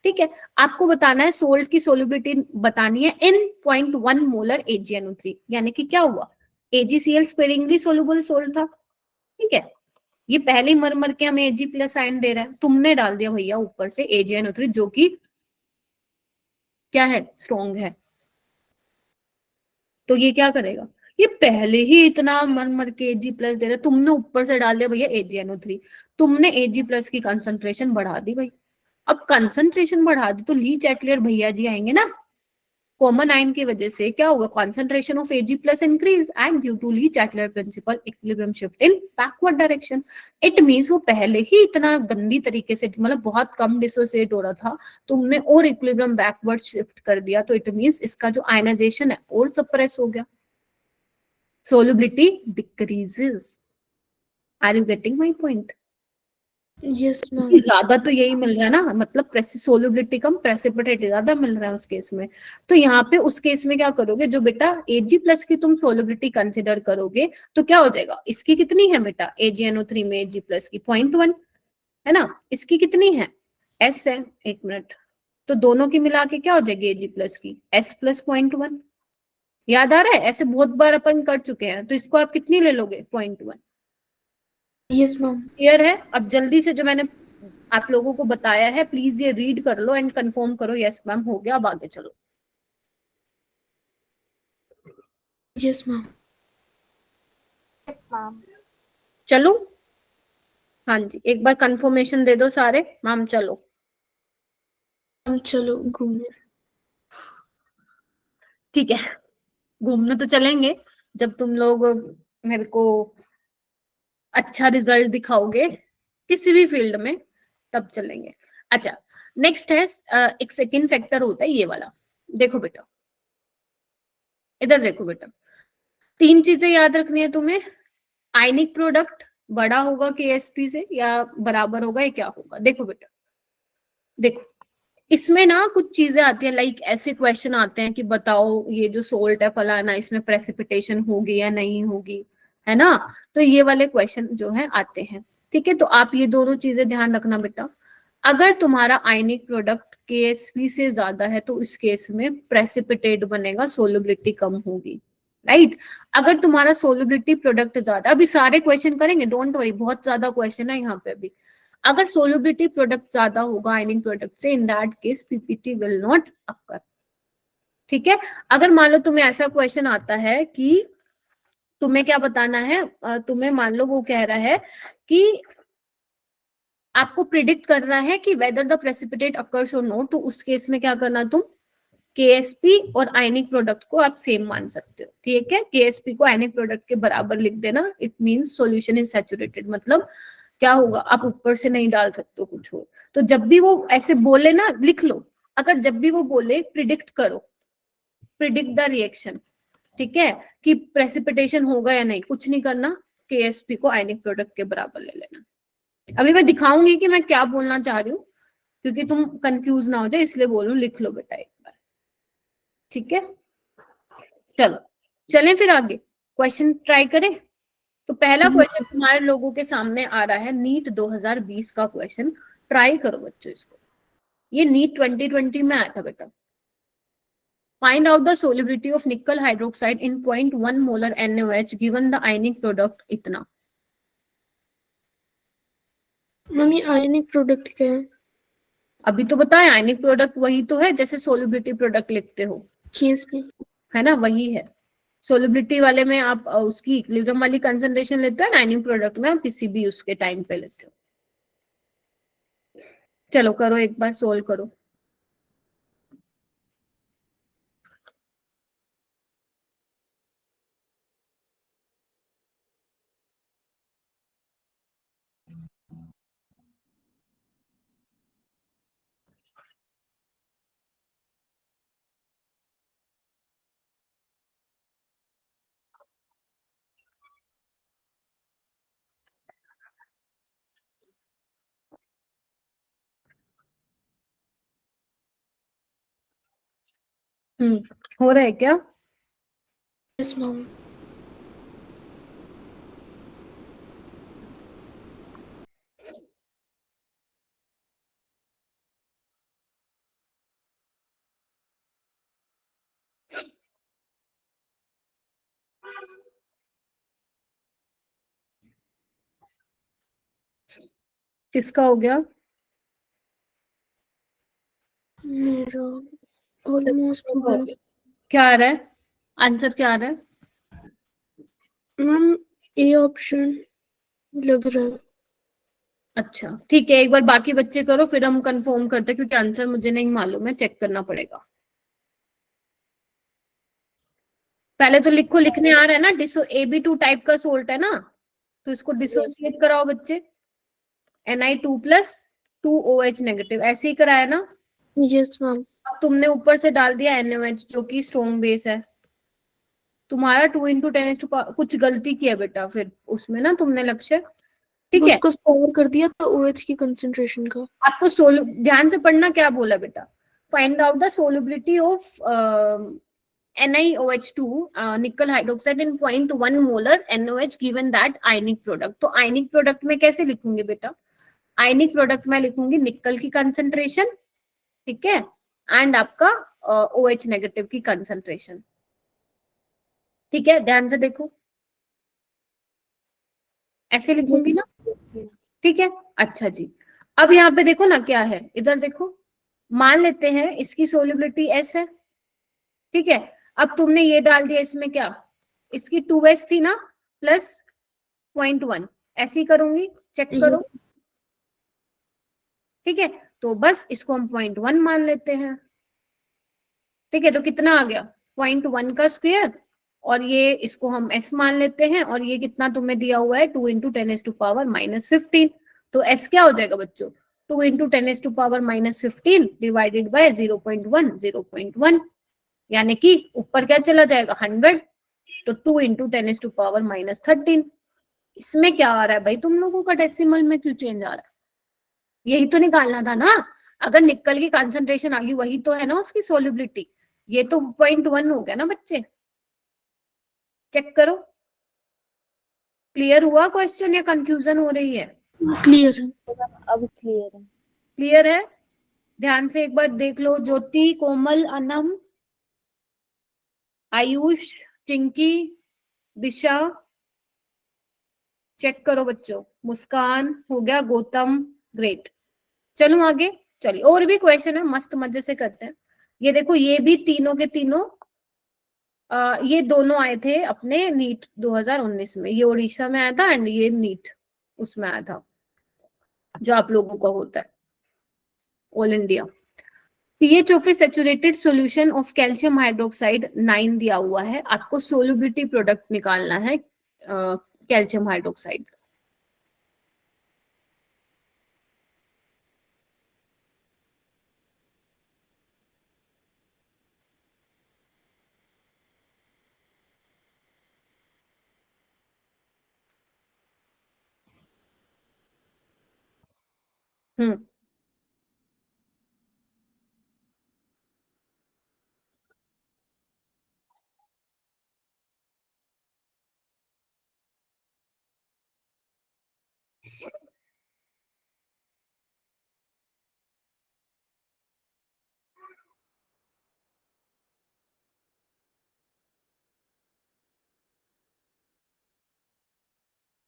ठीक है। आपको बताना है सोल्ट की सोलबिलिटी बतानी है इन 0.1 मोलर AgNO3, यानी कि क्या हुआ, AgCl स्पेरिंगली सोलुबल सोल्ट था, ठीक है। ये पहले ही मर के हमें Ag+ आयन दे रहा है, तुमने डाल दिया भैया ऊपर से AgNO3 जो कि क्या है, स्ट्रॉन्ग है। तो ये क्या करेगा, ये पहले ही इतना मर के Ag+ दे रहा है, तुमने ऊपर से डाल दिया भैया AgNO3, तुमने Ag+ की कंसंट्रेशन बढ़ा दी भाई। अब कंसंट्रेशन बढ़ा दी तो ली चैटलियर भैया जी आएंगे ना, कॉमन आयन की वजह से क्या होगा, concentration of Ag+ increase and due to le Chatelier principle equilibrium shift in backward direction. It means वो पहले ही इतना गंदी तरीके से, मतलब बहुत कम डिसोसिएट हो रहा था, तुमने और इक्विलिब्रियम बैकवर्ड शिफ्ट कर दिया, तो इट मींस इसका जो आयनाइजेशन है और सप्रेस हो गया, solubility decreases. Are you getting my point? Yes ma'am. ज्यादा तो यही मिल रहा है ना, मतलब सोलबिलिटी कम, प्रेसिपिटेट ज्यादा मिल रहा है उस केस में। तो यहाँ पे उस केस में क्या करोगे, जो बेटा Ag+ की तुम सोलबिलिटी कंसिडर करोगे तो क्या हो जाएगा, इसकी कितनी है बेटा AgNO3 में Ag+ की 0.1 है ना, इसकी कितनी है S है, एक मिनट, तो दोनों की मिला के क्या हो जाएगी Ag+ की S+ 0.1। याद आ रहा है, ऐसे बहुत बार अपन कर चुके हैं, तो इसको आप कितनी ले लोगे 0.1। Yes ma'am. क्लियर है? अब जल्दी से जो मैंने आप लोगों को बताया है प्लीज ये रीड कर लो एंड कंफर्म करो, यस मैम हो गया, अब आगे चलो। Yes ma'am. चलो, हाँ जी, एक बार कंफर्मेशन दे दो सारे, मैम चलो। हम चलो घूमने। ठीक है, घूमने तो चलेंगे जब तुम लोग मेरे को अच्छा रिजल्ट दिखाओगे किसी भी फील्ड में, तब चलेंगे। अच्छा, नेक्स्ट है एक सेकंड फैक्टर होता है ये वाला, देखो बेटा, इधर देखो बेटा, 3 चीजें याद रखनी है तुम्हें। आयनिक प्रोडक्ट बड़ा होगा KSP से या बराबर होगा, ये क्या होगा, देखो बेटा, देखो इसमें ना कुछ चीजें आती हैं, लाइक ऐसे क्वेश्चन आते हैं कि बताओ ये जो सोल्ट है फलाना, इसमें प्रेसिपिटेशन होगी या नहीं होगी, है ना। तो ये वाले क्वेश्चन जो है आते हैं, ठीक है। तो आप ये दोनों चीजें ध्यान रखना बेटा, अगर तुम्हारा आयनिक प्रोडक्ट KSP से ज्यादा है तो इस केस में प्रेसिपिटेट बनेगा, सोलबिलिटी कम होगी, राइट। अगर तुम्हारा सोलबिलिटी प्रोडक्ट ज्यादा, अभी सारे क्वेश्चन करेंगे, डोंट वरी, बहुत ज्यादा क्वेश्चन है यहाँ पे अभी। अगर सोलबिलिटी प्रोडक्ट ज्यादा होगा आयनिक प्रोडक्ट से, इन that case PPT will not occur, ठीक है। अगर मान लो तुम्हें ऐसा क्वेश्चन आता है कि तुम्हें क्या बताना है, तुम्हें मान लो वो कह रहा है कि आपको प्रिडिक्ट करना है कि वेदर द प्रेसिपिटेट अकर्स और नॉट, तो उस केस में क्या करना, तुम KSP और आयनिक प्रोडक्ट को आप सेम मान सकते हो, ठीक है। KSP को आयनिक प्रोडक्ट के बराबर लिख देना, it means solution is saturated, मतलब क्या होगा, आप ऊपर से नहीं डाल सकते हो कुछ और। तो जब भी वो ऐसे बोले ना, लिख लो, अगर जब भी वो बोले प्रिडिक्ट करो, प्रिडिक्ट द रिएक्शन, ठीक है, कि प्रेसिपिटेशन होगा या नहीं, कुछ नहीं करना, KSP को आयनिक प्रोडक्ट के बराबर ले लेना। अभी मैं दिखाऊंगी कि मैं क्या बोलना चाह रही हूँ, क्योंकि तुम कंफ्यूज ना हो जाए, इसलिए बोलूं, लिख लो बेटा एक बार, ठीक है। चलो चलें फिर आगे, क्वेश्चन ट्राई करें। तो पहला क्वेश्चन तुम्हारे लोगों के सामने आ रहा है, नीट 2020 का क्वेश्चन, ट्राई करो बच्चों इसको, ये नीट 2020 में आया था बेटा। Find out the solubility of निकल hydroxide in 0.1 molar NaOH given the ionic product इतना। मम्मी आयनिक प्रोडक्ट क्या है? अभी तो बताया आयनिक प्रोडक्ट वही तो है जैसे सोल्युबिलिटी प्रोडक्ट लिखते हो, yes मैम। है ना, वही है। सोल्युबिलिटी वाले में आप उसकी इक्विलिब्रियम वाली कंसंट्रेशन लेते हैं, आयनिक प्रोडक्ट में आप किसी भी उसके टाइम पे लेते हो। चलो करो एक बार, सोल्व करो। हो रहा है क्या? yes ma'am. किसका हो गया? मेरा ऑलमोस्ट हो गया क्या आ रहा है आंसर, क्या आ रहा है? मैम। ए ऑप्शन लग रहा है। अच्छा ठीक है, एक बार बाकी बच्चे करो फिर हम कंफर्म करते हैं, क्योंकि आंसर मुझे नहीं मालूम है, चेक करना पड़ेगा। पहले तो लिखो, लिखने आ रहा है ना, डिसो AB2 टाइप का सोल्ट है ना, तो इसको डिसोसिएट कराओ बच्चे, Na2+2OH नेगेटिव, ऐसे ही कराया ना। Yes ma'am. अब तुमने ऊपर से डाल दिया NaOH जो कि स्ट्रॉन्ग बेस है। तुम्हारा 2 × 10⁻, कुछ गलती किया बेटा फिर उसमें ना तुमने लक्ष्य, ठीक है। उसको स्टोर कर दिया था OH की कंसंट्रेशन का। आपको ध्यान से पढ़ना, क्या बोला बेटा, find out the solubility of NiOH2 निकल hydroxide in 0.1 molar NOH given that ionic product. तो आयनिक प्रोडक्ट में कैसे लिखूंगी बेटा, आयनिक प्रोडक्ट में लिखूंगी निकल की कंसंट्रेशन, ठीक है, एंड आपका OH नेगेटिव की कंसंट्रेशन, ठीक है, ध्यान से देखो, ऐसे लिखूंगी ना, ठीक है। अच्छा जी, अब यहाँ पे देखो ना क्या है, इधर देखो, मान लेते हैं इसकी सोल्युबिलिटी S है, ठीक है। अब तुमने ये डाल दिया इसमें क्या, इसकी 2S थी ना, प्लस 0.1, ऐसे ही करूंगी, चेक करो, ठीक है। तो बस इसको हम 0.1 मान लेते हैं, ठीक है। तो कितना आ गया, 0.1 का स्क्वायर, और ये इसको हम S मान लेते हैं, और ये कितना तुम्हें दिया हुआ है 2 × 10⁻⁻15। तो S क्या हो जाएगा बच्चों, 2 × 10⁻⁻15 डिवाइडेड बाय 0.1, 0.1, यानी कि ऊपर क्या चला जाएगा 100, तो 2 × 10⁻⁻13। इसमें क्या आ रहा है भाई तुम लोगों का, डेसिमल में क्यों चेंज आ रहा है, यही तो निकालना था ना। अगर निकल की कंसंट्रेशन आ गई, वही तो है ना उसकी सोल्युबिलिटी, ये तो 0.1 हो गया ना बच्चे, चेक करो। क्लियर हुआ क्वेश्चन या कंफ्यूजन हो रही है? क्लियर है। अब क्लियर है। क्लियर है, ध्यान से एक बार देख लो। ज्योति, कोमल, अनम, आयुष, चिंकी, दिशा, चेक करो बच्चों। मुस्कान हो गया, गौतम, ग्रेट। चलो आगे, चलिए और भी क्वेश्चन है, मस्त मजे से करते हैं। ये देखो, ये भी तीनों के तीनों ये दोनों आए थे अपने नीट 2019 में, ये उड़ीसा में आया था एंड ये नीट उसमें आया था जो आप लोगों का होता है all India. PH of A saturated solution of calcium hydroxide 9 दिया हुआ है, आपको सोल्युबिलिटी प्रोडक्ट निकालना है कैल्शियम हाइड्रोक्साइड। हम्म,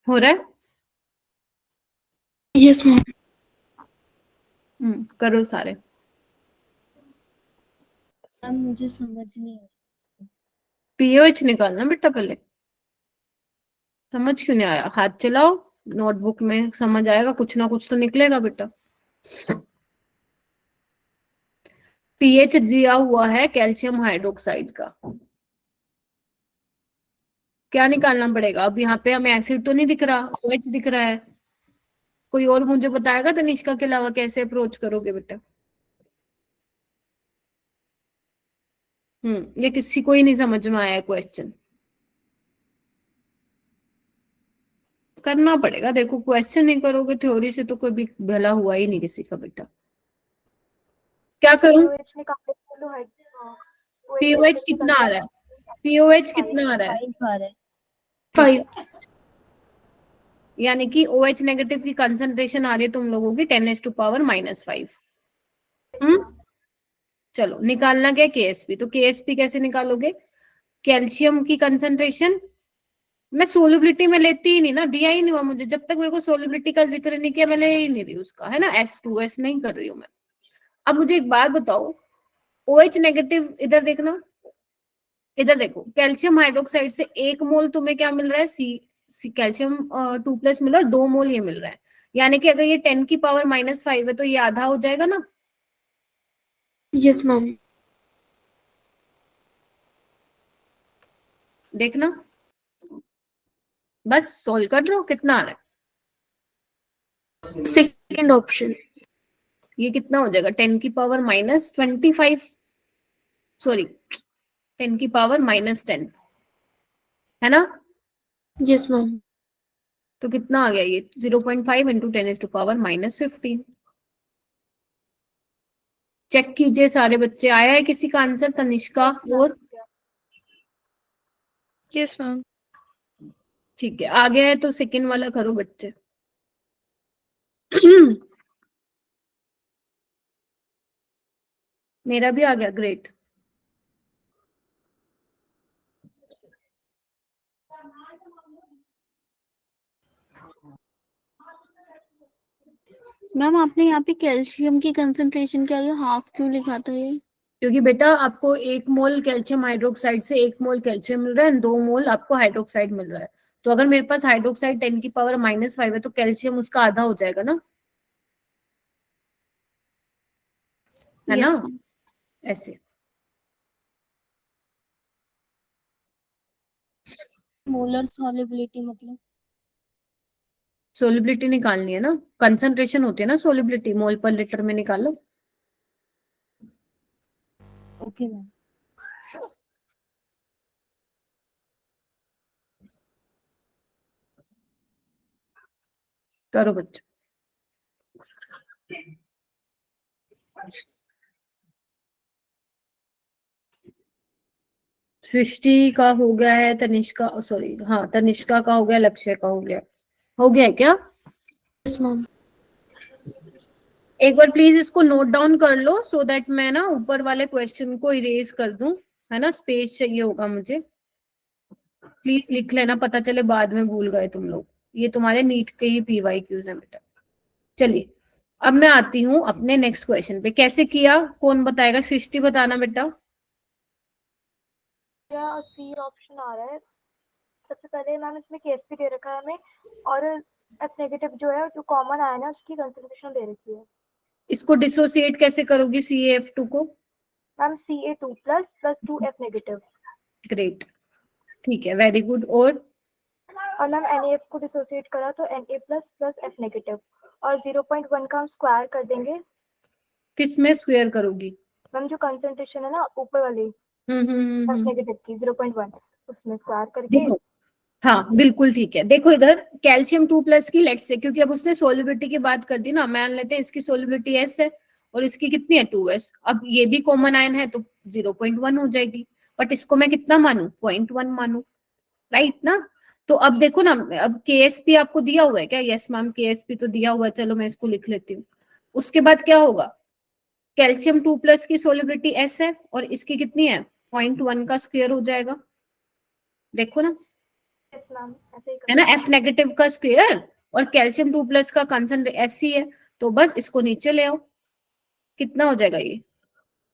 हो रहा है? Yes ma'am. करो सारे। मैम मुझे समझ नहीं आ पीओएच निकालना बेटा पहले। समझ क्यों नहीं आया? हाथ चलाओ, नोटबुक में समझ आएगा, कुछ ना कुछ तो निकलेगा बेटा। पीएच दिया हुआ है कैल्शियम हाइड्रोक्साइड का, क्या निकालना पड़ेगा? अब यहाँ पे हमें एसिड तो नहीं दिख रहा, ओएच दिख रहा है। कोई और मुझे बताएगा तनिष्का के अलावा कैसे अप्रोच करोगे बेटा? ये किसी को ही नहीं समझ में आया क्वेश्चन। करना पड़ेगा, देखो क्वेश्चन नहीं करोगे थ्योरी से तो कोई भी भला हुआ ही नहीं किसी का बेटा। क्या करूं? पीओएच कितना आ रहा है? पीओएच कितना आ रहा है? 5 आ रहा है। 5। यानी कि OH नेगेटिव की कंसंट्रेशन आ रही है तुम लोगों की 10⁻⁻5। चलो निकालना क्या? केएसपी। तो केएसपी कैसे निकालोगे? कैल्शियम की कंसंट्रेशन मैं सोलिबिलिटी में लेती ही नहीं ना, दिया ही नहीं हुआ मुझे, जब तक मेरे को सोलिबिलिटी का जिक्र नहीं किया मैं ले ही नहीं रही उसका, है ना। S2S नहीं कर रही हूँ मैं। अब मुझे एक बात बताओ, OH नेगेटिव इधर देखना, इधर देखो, कैल्शियम हाइड्रोक्साइड से 1 मोल तुम्हें क्या मिल रहा है? सी कैल्शियम 2+ मिल रहा है, 2 मोल ये मिल रहा है। यानी कि अगर ये 10⁻⁻5 है तो ये आधा हो जाएगा ना। Yes ma'am. देखना, बस सोल्व कर लो, कितना आ रहा है? Second option. ये कितना हो जाएगा? 10⁻⁻25, सॉरी 10⁻⁻10, है ना। Yes ma'am. तो कितना आ गया ये? 0.5 इंटू 10⁻⁻15। चेक कीजिए सारे बच्चे, आया है किसी का आंसर? तनिष्का और यस मैम। ठीक है, आ गया है तो सेकंड वाला करो बच्चे। मेरा भी आ गया, ग्रेट। मैम आपने यहाँ पे कैल्शियम की कंसंट्रेशन के आगे हाफ क्यों लिखा था ये? क्योंकि बेटा आपको 1 मोल कैल्शियम हाइड्रोक्साइड से 1 मोल कैल्शियम मिल रहा है, 2 मोल आपको हाइड्रोक्साइड मिल रहा है। तो अगर मेरे पास हाइड्रोक्साइड 10⁻⁻5 है तो कैल्शियम उसका आधा हो जाएगा ना, है ना। Yes ma'am. ऐसे मोलर सॉल्युबिलिटी मतलब सोलिबिलिटी निकालनी है ना, कंसंट्रेशन होती है ना सोलिबिलिटी, मोल पर लीटर में निकालो। Okay ma'am. करो बच्चों। सृष्टि का हो गया है, तनिष्का सॉरी हाँ तनिष्का का हो गया, लक्ष्य का हो गया। हो गया है क्या? Yes ma'am. एक बार प्लीज इसको नोट डाउन कर लो सो दैट मैं ना ऊपर वाले क्वेश्चन को इरेज कर दूं, है ना। स्पेस चाहिए होगा मुझे, प्लीज लिख लेना, पता चले बाद में भूल गए तुम लोग। ये तुम्हारे नीट के ही PYQs है बेटा। चलिए अब मैं आती हूँ अपने नेक्स्ट क्वेश्चन पे। कैसे किया कौन बताएगा? सृष्टि बताना बेटा। क्या सी ऑप्शन आ रहा है? सबसे पहले मैम इसमें केएसपी दे रखा है हमें, और एफ नेगेटिव जो है जो कॉमन आयन है उसकी कंसंट्रेशन दे रखी है। इसको डिसोसिएट कैसे करोगी CaF2 को? Ma'am Ca2 plus 2 F negative. Great, ठीक है, वेरी गुड। और मैम NaF को डिसोसिएट करा तो Na प्लस एफ नेगेटिव, और 0.1 का हम स्क्वायर कर देंगे। किस में स्क्वायर करोगी? मैम जो कंसंट्रेशन है ना ऊपर वाली एफ नेगेटिव की 0.1, उसमें स्क्वायर करके। देखो, हाँ बिल्कुल ठीक है। देखो इधर कैल्शियम 2+ की लेट से, क्योंकि अब उसने सोलिबिलिटी की बात कर दी ना, मान लेते हैं इसकी सोलिबिलिटी S है और इसकी कितनी है 2S। अब ये भी कॉमन आयन है तो 0.1 हो जाएगी, बट इसको मैं कितना मानू? 0.1 मानू, राइट ना। तो अब देखो ना, अब KSP आपको दिया हुआ है क्या? यस मैम KSP तो दिया हुआ है, चलो मैं इसको लिख लेती हूँ। उसके बाद क्या होगा? कैल्शियम 2+ की सोलिबिलिटी S है और इसकी कितनी है? 0.1 का स्क्वायर हो जाएगा, देखो ना, यस मैम ऐसे ही है ना। F नेगेटिव का स्क्वायर और कैल्शियम 2+ का कंसंट्रेशन SC है, तो बस इसको नीचे ले आओ। कितना हो जाएगा ये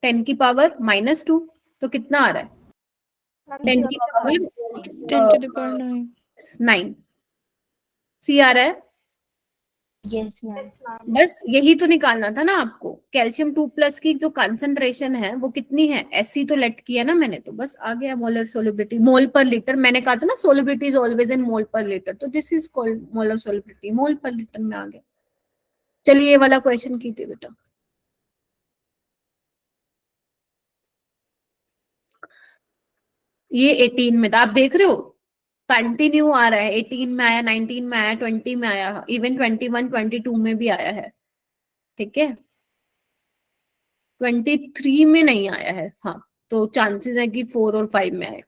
10 की पावर -2, तो कितना आ रहा है 10 की पावर 10 to the power 9. 9 सी आ रहा है। Yes ma'am. बस यही तो निकालना था ना आपको। कैल्शियम 2+ की जो कंसंट्रेशन है वो कितनी है, ऐसी तो लेट की है ना मैंने, तो बस आ गया molar solubility mole per litre. मैंने कहा था ना solubility is always in mole per litre, तो this is called molar solubility, mole per litre में आ गया। चलिए ये वाला क्वेश्चन कीजिए बेटा। ये 18 में था, आप देख रहे हो कंटिन्यू आ रहा है, 18 में आया, 19 में आया, 20 में आया, इवन 21 22 में भी आया है, ठीक है। 23 में नहीं आया है, हाँ, तो चांसेस है कि 4 और 5 में आए।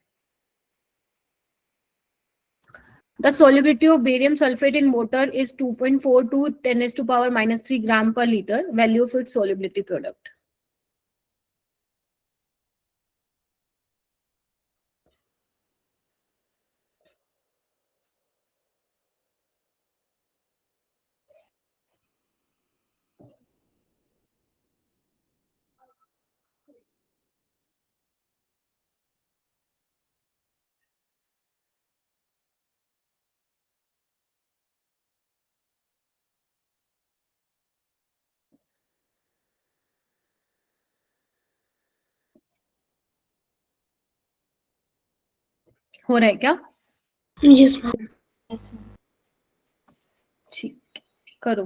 The solubility of barium sulfate in water is 2.4 to 10⁻³ gram per liter. Value of its solubility product. हो रहा है क्या? Yes ma'am. Yes ma'am. ठीक, करो।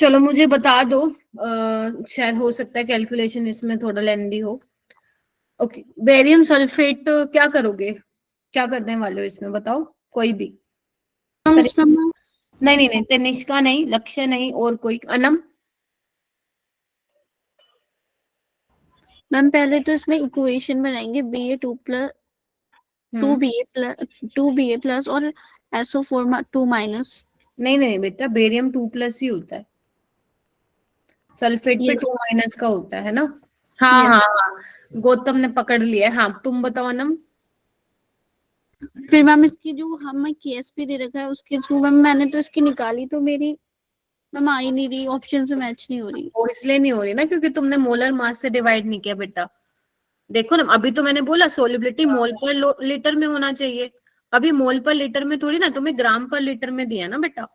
चलो मुझे बता दो, शायद हो सकता है कैलकुलेशन इसमें थोड़ा लेंदी हो। ओके, बेरियम सल्फेट क्या करोगे, क्या करने वाले हो इसमें बताओ, कोई भी। मैम इसमें नहीं नहीं नहीं, तनिष्का नहीं, लक्ष्य नहीं, और कोई, अनम। मैम पहले तो इसमें इक्वेशन बनाएंगे Ba2 प्लस 2Ba प्लस और SO4 2 माइनस। नहीं नहीं बेटा, बेरियम 2+ ही होता है, सल्फेट पे 2- का होता है ना। हाँ Yes. हाँ हाँ, गौतम ने पकड़ लिया है। हाँ तुम बताओ अनम। फिर मैम इसकी जो हमें KSP दे रखा है उसके थ्रू मैम मैंने तो इसकी निकाली तो मेरी मैम आ ही नहीं रही, ऑप्शन से मैच नहीं हो रही। वो इसलिए नहीं हो रही ना क्योंकि तुमने मोलर मास से डिवाइड नहीं किया बेटा। देखो ना, अभी तो मैंने बोला सोलिबिलिटी मोल पर लीटर में होना चाहिए, अभी मोल पर लीटर में थोड़ी ना, तुम्हें ग्राम पर लीटर में दिया ना बेटा।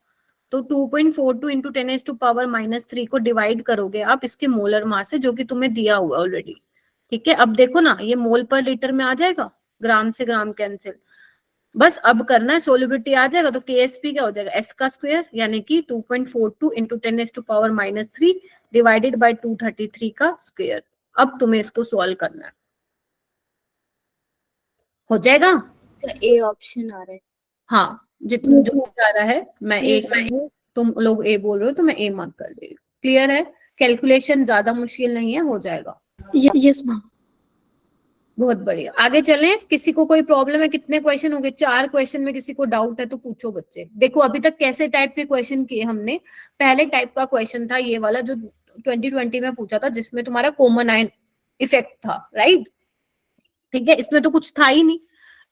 तो 2.42 इंटू 10⁻³ को डिवाइड करोगे आप इसके मोलर मास से, जो कि तुम्हें दिया हुआ ऑलरेडी, ठीक है। अब देखो ना, ये मोल पर लीटर में आ जाएगा, ग्राम से ग्राम कैंसिल, बस अब करना है सोलिबिलिटी आ जाएगा तो KSP क्या हो जाएगा, S का स्क्वायर यानी कि 2.42 इंटू 10⁻³ डिवाइडेड बाय 233 का स्क्वायर। अब तुम्हें इसको सॉल्व करना है, हो जाएगा। इसका ए ऑप्शन आ रहा है। हाँ, जितना जो जा रहा है, मैं Yes, एक, तुम लोग ए बोल रहे हो तो मैं ए मार्क कर दे रही हूँ। क्लियर है, कैलकुलेशन ज्यादा मुश्किल नहीं है, हो जाएगा। Yes ma'am. बहुत बढ़िया, आगे चलें। किसी को कोई प्रॉब्लम है? कितने क्वेश्चन हो गए? 4 क्वेश्चन में किसी को डाउट है तो पूछो बच्चे। देखो अभी तक कैसे टाइप के क्वेश्चन किए हमने। पहले टाइप का क्वेश्चन था ये वाला जो 2020 में पूछा था, जिसमें तुम्हारा कॉमन आयन इफेक्ट था, राइट, ठीक है। इसमें तो कुछ था ही नहीं,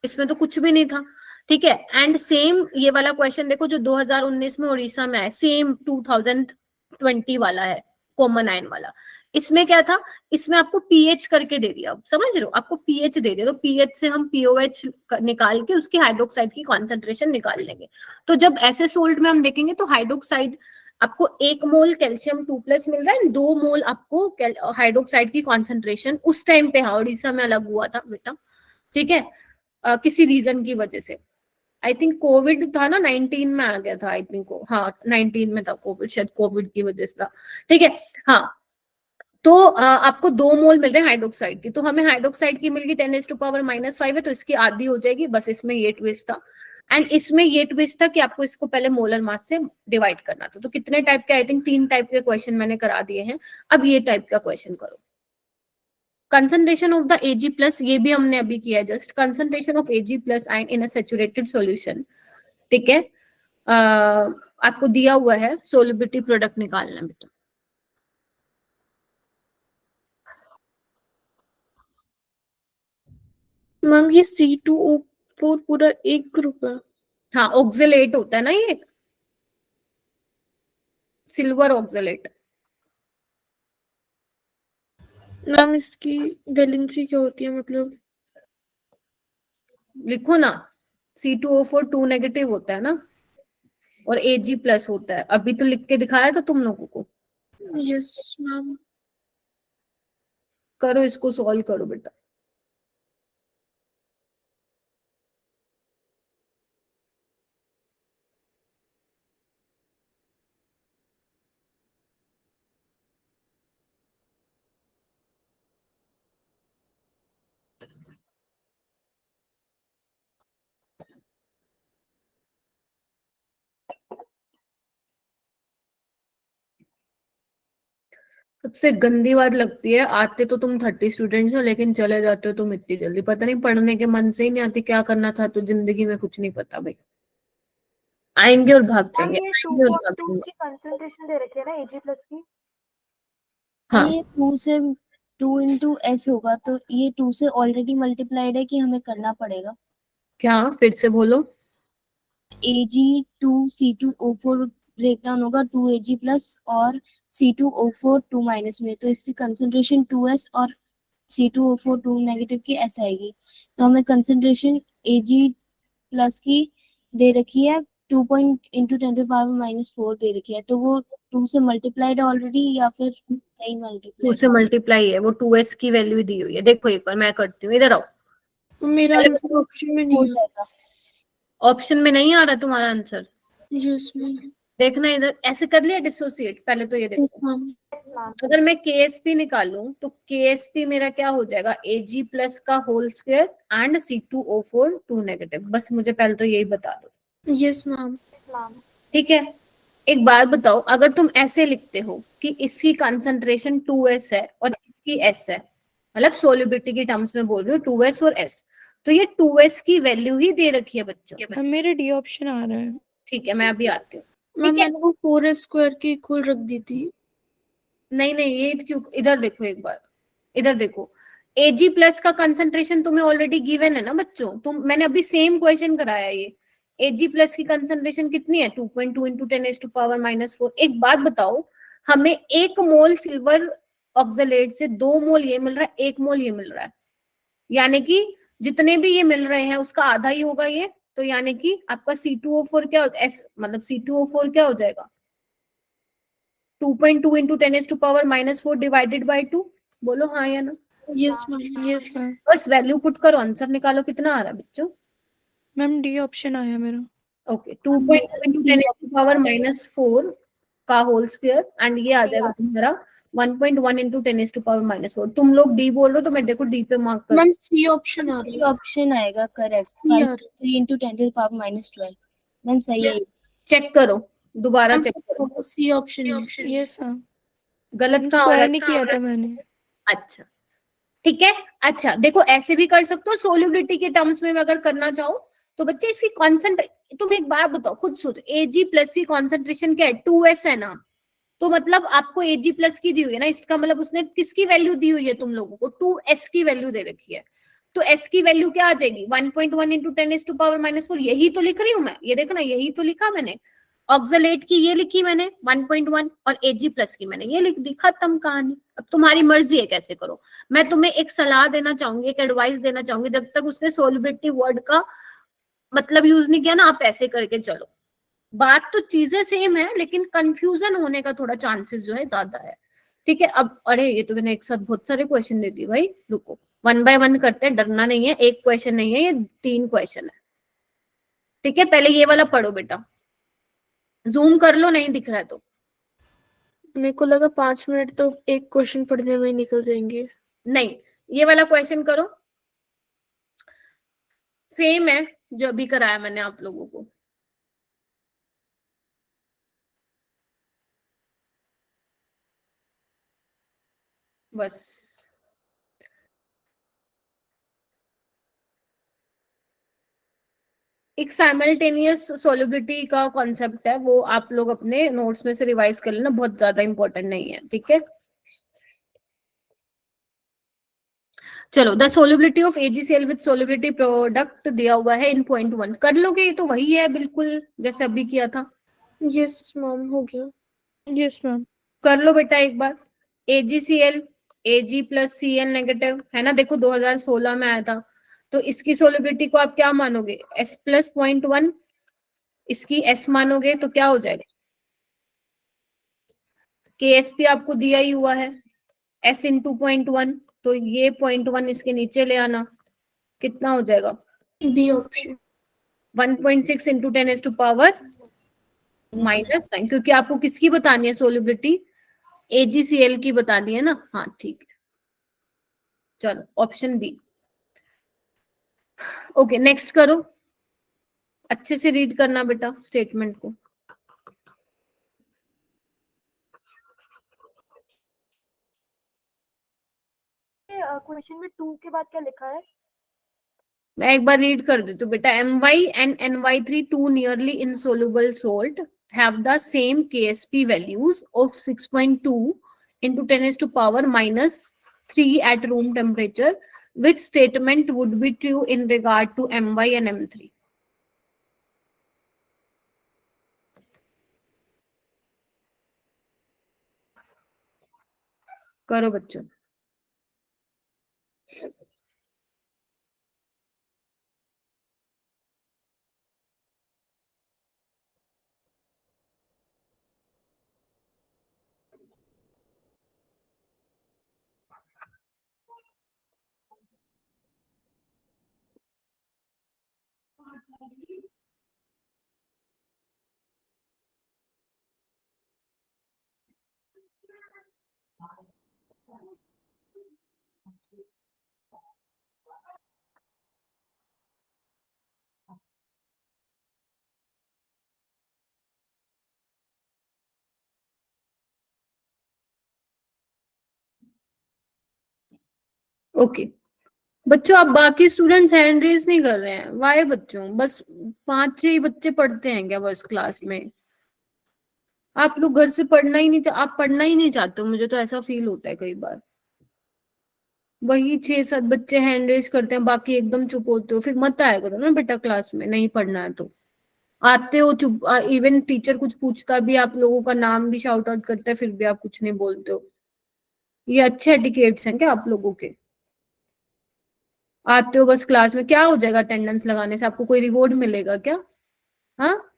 इसमें तो कुछ भी नहीं था, ठीक है। एंड सेम ये वाला क्वेश्चन देखो जो 2019 में उड़ीसा में आया, सेम 2020 वाला है, कॉमन आयन वाला। इसमें क्या था, इसमें आपको पीएच करके दे दिया, समझ रहे हो, आपको पीएच दे दिया, तो पीएच से हम पीओएच निकाल के उसकी हाइड्रोक्साइड की कॉन्सेंट्रेशन निकाल लेंगे। तो जब ऐसे सोल्ट में हम देखेंगे तो हाइड्रोक्साइड आपको 1 मोल कैल्शियम 2+ मिल रहा है, 2 मोल आपको हाइड्रोक्साइड की कॉन्सेंट्रेशन उस टाइम पे, हाँ उड़ीसा में अलग हुआ था बेटा, ठीक है, किसी रीजन की वजह से। आई थिंक कोविड था ना, 19 में आ गया था, आई थिंक, हाँ 19 में था कोविड, शायद कोविड की वजह से था, ठीक है। हाँ, तो आपको 2 मोल मिल रहे हैं हाइड्रोक्साइड की, तो हमें हाइड्रोक्साइड की मिल गई 10⁻⁵ है, तो इसकी आधी हो जाएगी, बस इसमें ये ट्विस्ट था। एंड इसमें ये ट्विस्ट था कि आपको इसको पहले मोलर मास से डिवाइड करना था। तो कितने टाइप के, आई थिंक 3 टाइप के क्वेश्चन मैंने करा दिए हैं। अब ये टाइप का क्वेश्चन करो। कंसंट्रेशन ऑफ द Ag+, ये भी हमने अभी किया है just, concentration of Ag+ ion in a saturated solution, ठीक है, आपको दिया हुआ है सोलिबिलिटी प्रोडक्ट निकालना बेटा। मैम ये C2O4 पूरा एक ग्रुप है। हाँ, ऑक्जेलेट होता है ना ये, सिल्वर ऑक्जेलेट। मैम इसकी वैलेंसी क्या होती है, मतलब? लिखो ना, C2O4 2 नेगेटिव होता है ना, और Ag प्लस होता है। अभी तो लिख के दिखाया था तुम लोगों को। Yes ma'am. करो, इसको सॉल्व करो बेटा। सबसे गंदी बात लगती है, आते तो तुम 30 स्टूडेंट्स हो लेकिन चले जाते हो तुम इतनी जल्दी। पता नहीं, पढ़ने के मन से ही नहीं आती, क्या करना था तो जिंदगी में कुछ नहीं पता भाई। आएंगे और भाग मैम जाएंगे, ये आएंगे और 2 भाग टू जाएंगे। की कंसंट्रेशन दे रखी है ना Ag प्लस की। हाँ, ये 2 से 2 इंटू एस होगा, तो ये 2 से ऑलरेडी मल्टीप्लाइड है कि हमें करना पड़ेगा? क्या, फिर से बोलो। Ag2C2O4 ब्रेक डाउन होगा 2Ag प्लस और C2O4 2 माइनस में, तो इसकी कंसंट्रेशन 2s और C2O4 2 नेगेटिव की s आएगी। तो हमें कंसंट्रेशन Ag प्लस की दे रखी है 2 पॉइंट इंटू 10⁻⁻4 दे रखी है, तो वो 2 से मल्टीप्लाइड है ऑलरेडी या फिर नहीं 2 मल्टीप्लाइड? से मल्टीप्लाई है वो, 2s की वैल्यू दी हुई है। देखो एक बार मैं करती हूँ, इधर आओ। मेरा पहले आंसर ऑप्शन में हो नहीं है। जाएगा। ऑप्शन में नहीं आ रहा तुम्हारा आंसर, यस मैम। देखना इधर। ऐसे कर लिया डिसोसिएट, पहले तो ये यस देखो। मैम। Yes ma'am. अगर मैं KSP निकालूं तो KSP मेरा क्या हो जाएगा, Ag प्लस का whole square and C2O4 2 negative. बस मुझे पहले तो यही बता दो। Yes ma'am. Yes ma'am. ठीक है, एक बात बताओ, अगर तुम ऐसे लिखते हो कि इसकी कंसंट्रेशन 2s है और इसकी s है, मतलब सोल्युबिलिटी की टर्म्स में बोल रही हूँ 2s और s, तो ये 2s की वैल्यू ही दे रखी है बच्चों। अब मेरे डी ऑप्शन आ रहा है। ठीक है, मैं अभी आती हूँ। मैम ठीक है, मैंने वो 4s स्क्वायर के इक्वल रख दी थी। नहीं नहीं, ये क्यों, इधर देखो एक बार, इधर देखो। Ag प्लस का कंसंट्रेशन तुम्हें ऑलरेडी गिवन है ना बच्चों, तुम, मैंने अभी सेम क्वेश्चन कराया ये। Ag प्लस की कंसंट्रेशन कितनी है, 2.2 इंटू 10⁻⁻4। एक बात बताओ, हमें 1 मोल सिल्वर ऑक्सलेट से 2 मोल ये मिल रहा है, 1 मोल ये मिल रहा है, यानी कि जितने भी ये मिल रहे हैं उसका आधा ही होगा ये। तो यानी कि आपका C2O4 क्या, एस मतलब C2O4 क्या हो जाएगा, 2.2 इंटू 10⁻⁻4 डिवाइडेड बाई 2। बोलो हाँ या ना। Yes ma'am. Yes ma'am. बस वैल्यू पुट करो, आंसर निकालो, कितना आ रहा है बच्चों। मैम डी ऑप्शन आया मेरा। ओके, 2.2 इंटू C 10⁻⁻4 का होल स्क्वायर एंड ये आ जाएगा Yeah. तुम्हारा 1.1 इंटू 10⁻⁻4। तुम लोग डी बोल रहे हो तो मैं देखो डी पे मार्क कर। मैम सी ऑप्शन आ सी रहा है। ऑप्शन आएगा करेक्ट। सी आ 3 इंटू 10⁻12 मैम सही है। चेक करो, दोबारा रहा चेक करो, है। सी ऑप्शन है। Yes ma'am. गलत कहाँ हो रहा स्क्वायर है। नहीं किया था मैंने। अच्छा, ठीक है। अच्छा देखो, ऐसे भी कर सकते हो, सोल्युबिलिटी के टर्म्स में अगर करना चाहो तो बच्चे इसकी कॉन्सेंट्रेशन, तुम एक बार बताओ, खुद सोचो, Ag प्लस की कॉन्सेंट्रेशन क्या है, 2s है ना, तो मतलब आपको Ag प्लस की दी हुई है ना, इसका मतलब उसने किसकी वैल्यू दी हुई है तुम लोगों को, 2s की वैल्यू दे रखी है। तो s की वैल्यू क्या आ जाएगी, 1.1 इंटू 10⁻⁻4। यही तो लिख रही हूं मैं, ये देखो ना, यही तो लिखा मैंने। ऑक्सलेट की ये लिखी मैंने 1.1 और Ag प्लस की मैंने ये लिख दी, खत्म कहानी। अब तुम्हारी मर्जी है कैसे करो। मैं तुम्हें एक सलाह देना चाहूंगी, एक एडवाइस देना चाहूंगी, जब तक उसने सोलिबिलिटी वर्ड का मतलब यूज नहीं किया ना, आप ऐसे करके चलो। बात तो चीजें सेम है लेकिन कंफ्यूजन होने का थोड़ा चांसेस जो है ज्यादा है। ठीक है, अब अरे ये तो मैंने एक साथ बहुत सारे क्वेश्चन दे दिए भाई, रुको, 1 बाय 1 करते हैं, डरना नहीं है, एक क्वेश्चन नहीं है ये, 3 क्वेश्चन है। ठीक है, पहले ये वाला पढ़ो बेटा, जूम कर लो नहीं दिख रहा है तो। मेरे को लगा 5 मिनट तो एक क्वेश्चन पढ़ने में ही निकल जाएंगे। नहीं, ये वाला क्वेश्चन करो, सेम है जो अभी कराया मैंने आप लोगों को। बस एक साइमल्टेनियस सोलिबिलिटी का कॉन्सेप्ट है, वो आप लोग अपने नोट्स में से रिवाइज कर लेना, बहुत ज्यादा इंपॉर्टेंट नहीं है, ठीक है। चलो, the solubility of AgCl with solubility product दिया हुआ है इन पॉइंट 1, कर लोगे? ये तो वही है बिल्कुल जैसे अभी किया था। यस मैम, हो गया। Yes ma'am. कर लो बेटा एक बार। AgCl Ag plus Cl negative है ना, देखो 2016 में आया था, तो इसकी सोलिबिलिटी को आप क्या मानोगे? S प्लस 0.1, इसकी S मानोगे तो क्या हो जाएगा? KSP आपको दिया ही हुआ है, S इंटू 0.1, तो ये 0.1 इसके नीचे ले आना, कितना हो जाएगा? B option. 1.6 इंटू 10⁻⁴ -9, क्योंकि आपको किसकी बतानी है सोलिबिलिटी? AgCl की बतानी है ना। हाँ ठीक है, चलो ऑप्शन बी। ओके, नेक्स्ट करो, अच्छे से रीड करना बेटा स्टेटमेंट को। क्वेश्चन में 2 के बाद क्या लिखा है? मैं एक बार रीड कर देती हूँ बेटा। My and NY3, two nearly insoluble salt, have the same KSP values of 6.2 into 10⁻⁻³ at room temperature. Which statement would be true in regard to My and M3? करो बच्चों। ओके बच्चों, अब बाकी स्टूडेंट्स हैंड रेज नहीं कर रहे हैं, Y बच्चों? बस 5-6 ही बच्चे पढ़ते हैं क्या बस क्लास में? आप लोग घर से पढ़ना ही नहीं आप पढ़ना ही नहीं चाहते हो, मुझे तो ऐसा फील होता है कई बार। वही 6-7 बच्चे हैंड रेज करते हैं, बाकी एकदम चुप होते हो, फिर मत आया करो ना बेटा क्लास में, नहीं पढ़ना है तो। आते हो चुप, इवन टीचर कुछ पूछता भी, आप लोगों का नाम भी शाउट आउट करता है, फिर भी आप कुछ नहीं बोलते हो। ये अच्छे एटिकेट्स हैं क्या आप लोगों के? आते हो बस क्लास में, क्या हो जाएगा अटेंडेंस लगाने से? आपको कोई रिवॉर्ड मिलेगा क्या? हाँ,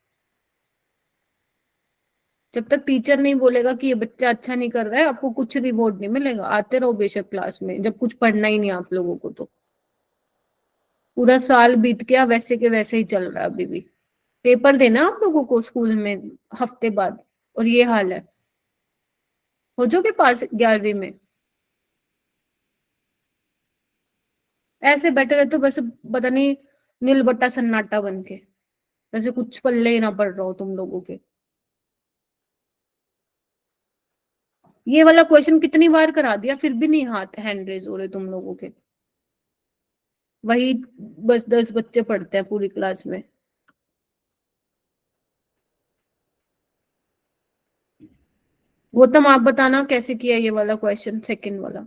जब तक टीचर नहीं बोलेगा कि ये बच्चा अच्छा नहीं कर रहा है, आपको कुछ रिवॉर्ड नहीं मिलेगा। आते रहो बेशक क्लास में, जब कुछ पढ़ना ही नहीं आप लोगों को तो। पूरा साल बीत गया, वैसे के वैसे ही चल रहा है अभी भी। पेपर देना आप लोगों को स्कूल में हफ्ते बाद, और ये हाल है। हो जाओगे पास 11वीं में? ऐसे बेटर है तो बस, पता नहीं नील बट्टा सन्नाटा बन के, जैसे कुछ पल्ले ही ना पड़ रहा हो तुम लोगों के। ये वाला क्वेश्चन कितनी बार करा दिया, फिर भी नहीं हाथ हैंड रेज हो रहे तुम लोगों के। वही बस 10 बच्चे पढ़ते हैं पूरी क्लास में। गौतम आप बताना कैसे किया ये वाला क्वेश्चन, सेकंड वाला।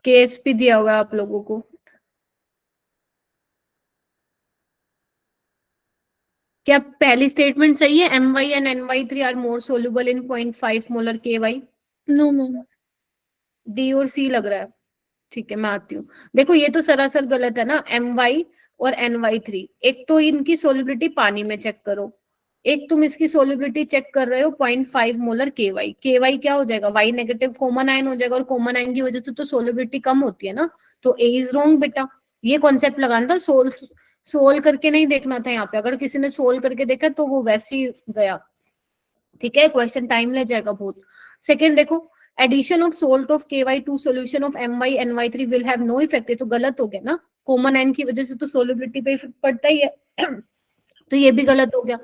KSP दिया हुआ है आप लोगों को। क्या पहली स्टेटमेंट सही है? My and NY3 are more soluble in 0.5 molar KY? No ma'am. D और C लग रहा है। ठीक है, मैं आती हूँ। देखो ये तो सरासर गलत है ना, My और NY3। एक तो इनकी सोलिबिलिटी पानी में चेक करो, एक तुम इसकी सोलिबिलिटी चेक कर रहे हो 0.5 मोलर KY। KY क्या हो जाएगा? Y नेगेटिव कॉमन आयन हो जाएगा, और कॉमन आयन की वजह से तो सोलिबिलिटी कम होती है ना, तो A इज रॉन्ग बेटा। ये कॉन्सेप्ट लगाना था, सोल्व करके नहीं देखना था यहाँ पे। अगर किसी ने सोल्व करके देखा तो वो वैसे ही गया। ठीक है, क्वेश्चन टाइम ले जाएगा बहुत। सेकेंड देखो, addition of salt of KY to solution of My NY3 will have no effect. ये तो गलत हो गया ना, कॉमन आयन की वजह से तो सोलिबिलिटी पे इफेक्ट पड़ता ही है, तो ये भी गलत हो गया।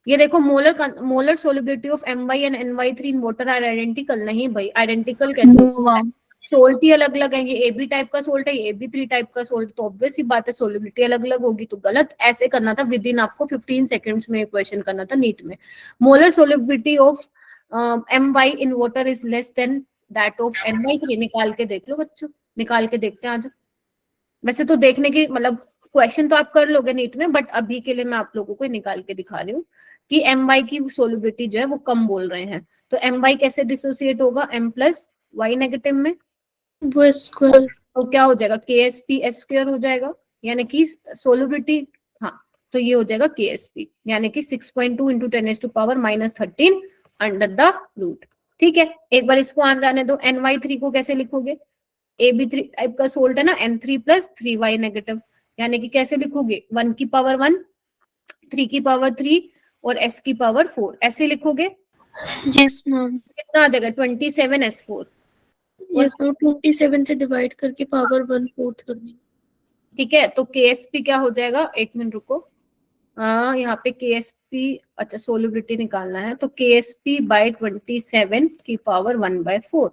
ये देखो molar solubility of My and NY3 in water are identical. नहीं भाई, आइडेंटिकल कैसे No, सोल्ट ही अलग अलग है, ये AB टाइप का सोल्ट है, ये AB3 टाइप का सोल्ट, तो ऑब्वियस ही बात है सोलिबिलिटी अलग अलग होगी। तो गलत, ऐसे करना था विद इन आपको 15 सेकंड्स में क्वेश्चन करना था नीट में। Molar solubility of My in water is less than that of NY3। निकाल के देख लो बच्चों, निकाल के देखते हैं आज। वैसे तो देखने की मतलब क्वेश्चन तो आप कर लोगे नीट में, बट अभी के लिए मैं आप लोगों को निकाल के दिखा रही हूँ कि My की सोलिबिलिटी जो है वो कम बोल रहे हैं। तो My कैसे डिसोसिएट होगा, M प्लस Y नेगेटिव में, वो स्क्वायर। तो क्या हो जाएगा, KSP S स्क्वायर हो जाएगा, यानी कि सोलिबिलिटी, हाँ तो ये हो जाएगा KSP, यानी कि 6.2 इंटू 10⁻⁻13 अंडर द रूट। ठीक है, एक बार इसको आन जाने दो। NY3 को कैसे लिखोगे, AB3 टाइप का सोल्ट है ना, M3 प्लस 3Y नेगेटिव, यानी कि कैसे लिखोगे 1 की पावर 1, 3 की पावर 3 और S की पावर 4, ऐसे लिखोगे। Yes ma'am. कितना आ जाएगा 27S4। यस मैम, 27 से डिवाइड करके पावर 1/4 करनी। ठीक है, तो KSP क्या हो जाएगा, एक मिनट रुको, यहाँ पे KSP, अच्छा सोलिबिलिटी निकालना है, तो KSP बाय 27 की पावर 1/4।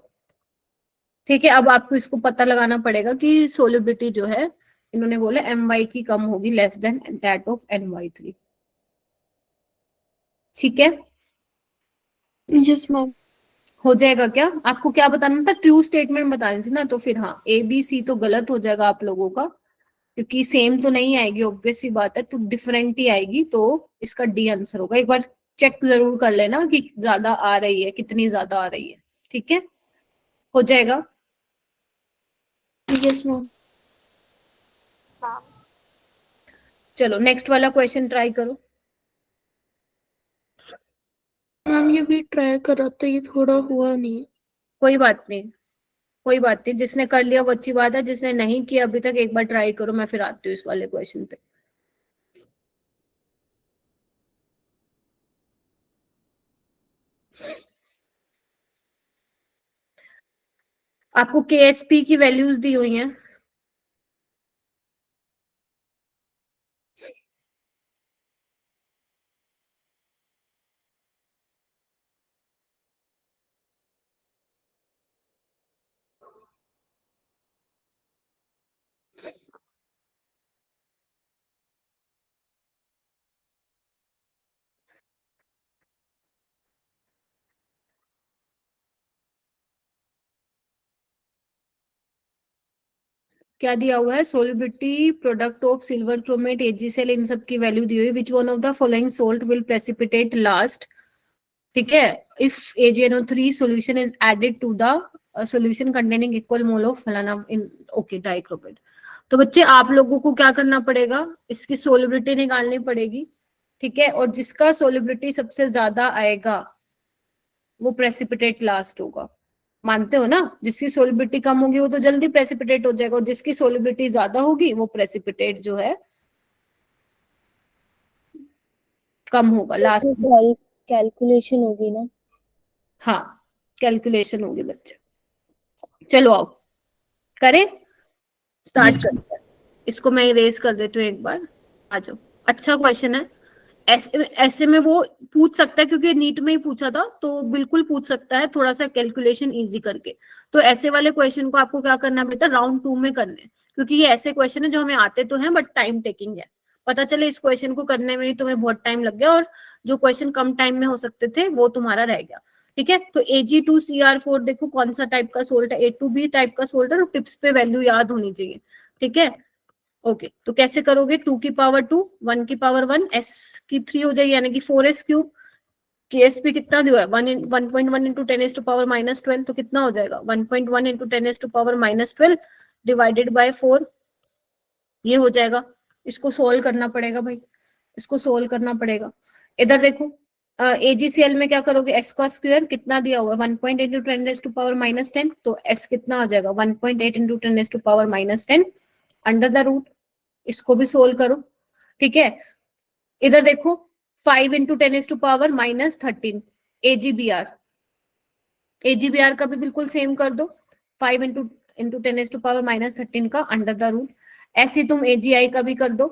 ठीक है, अब आपको इसको पता लगाना पड़ेगा कि सोलिबिलिटी जो है इन्होंने बोले My की कम होगी less than that of NY3। ठीक है, यस मैम। हो जाएगा क्या, आपको क्या बताना था, ट्रू स्टेटमेंट बतानी थी ना, तो फिर हाँ ABC तो गलत हो जाएगा आप लोगों का, क्योंकि सेम तो नहीं आएगी, ऑब्वियस सी बात है, तो डिफरेंट ही आएगी, तो इसका डी आंसर होगा। एक बार चेक जरूर कर लेना कि ज्यादा आ रही है, कितनी ज्यादा आ रही है। ठीक है, हो जाएगा। Yes ma'am. मैम चलो नेक्स्ट वाला क्वेश्चन ट्राई करो। मैम ये भी ट्राई करा था, ये थोड़ा हुआ नहीं। कोई बात नहीं, कोई बात नहीं, जिसने कर लिया वो अच्छी बात है, जिसने नहीं किया अभी तक एक बार ट्राई करो, मैं फिर आती हूँ इस वाले क्वेश्चन पे। आपको KSP की वैल्यूज दी हुई हैं, क्या दिया हुआ है, solubility product of silver chromate AgCl, इन सब की वैल्यू दी हुई, which one of the following salt will precipitate last. ठीक है, if AgNO3 solution is added to the solution containing equal mole of फलाना इन, ओके डाइक्रोमेट। तो बच्चे आप लोगों को क्या करना पड़ेगा, इसकी सोलिबिलिटी निकालनी पड़ेगी। ठीक है, और जिसका सोलिबिलिटी सबसे ज्यादा आएगा वो प्रेसिपिटेट लास्ट होगा, मानते हो ना, जिसकी सोलिबिलिटी कम होगी वो तो जल्दी प्रेसिपिटेट हो जाएगा, और जिसकी सोलिबिलिटी ज्यादा होगी वो प्रेसिपिटेट जो है कम होगा लास्ट। कैलकुलेशन होगी ना। हाँ कैलकुलेशन होगी बच्चे। चलो आओ करें, स्टार्ट Yes, करते हैं। इसको मैं इरेज कर देती हूँ एक बार, आ जाओ। अच्छा क्वेश्चन है, ऐसे में वो पूछ सकता है, क्योंकि नीट में ही पूछा था तो बिल्कुल पूछ सकता है, थोड़ा सा कैलकुलेशन इजी करके। तो ऐसे वाले क्वेश्चन को आपको क्या करना है बेटा, राउंड 2 में करने, क्योंकि ये ऐसे क्वेश्चन है जो हमें आते तो हैं बट टाइम टेकिंग है। पता चले इस क्वेश्चन को करने में ही तुम्हें बहुत टाइम लग गया, और जो क्वेश्चन कम टाइम में हो सकते थे वो तुम्हारा रह गया। ठीक है, तो Ag2Cr4 देखो कौन सा टाइप का सोल्ट है, A2B टाइप का सोल्ट है, और टिप्स पे वैल्यू याद होनी चाहिए। ठीक है, ओके तो कैसे करोगे, 2 की पावर 2, 1 की पावर 1, S की 3 हो जाएगी, यानी कि 4S क्यूब। KSP कितना दिया है, 1.1 इंटू 10⁻⁻12, तो कितना हो जाएगा 1.1 इंटू 10⁻⁻12 डिवाइडेड बाय 4, ये हो जाएगा। इसको सोल्व करना पड़ेगा भाई, इसको सोल्व करना पड़ेगा। इधर देखो AgCl में क्या करोगे, S का स्क्वायर कितना दिया हुआ है 1.8 इंटू 10⁻⁻10, तो S कितना आ जाएगा 1.8 इंटू 10⁻⁻10 अंडर द रूट। इसको भी सोल्व करो। ठीक है, इधर देखो 5 इंटू 10⁻⁻13 AgBr का भी बिल्कुल सेम कर दो, 5 इंटू 10⁻⁻13 का अंडर द रूट। ऐसे तुम AgI का भी कर दो,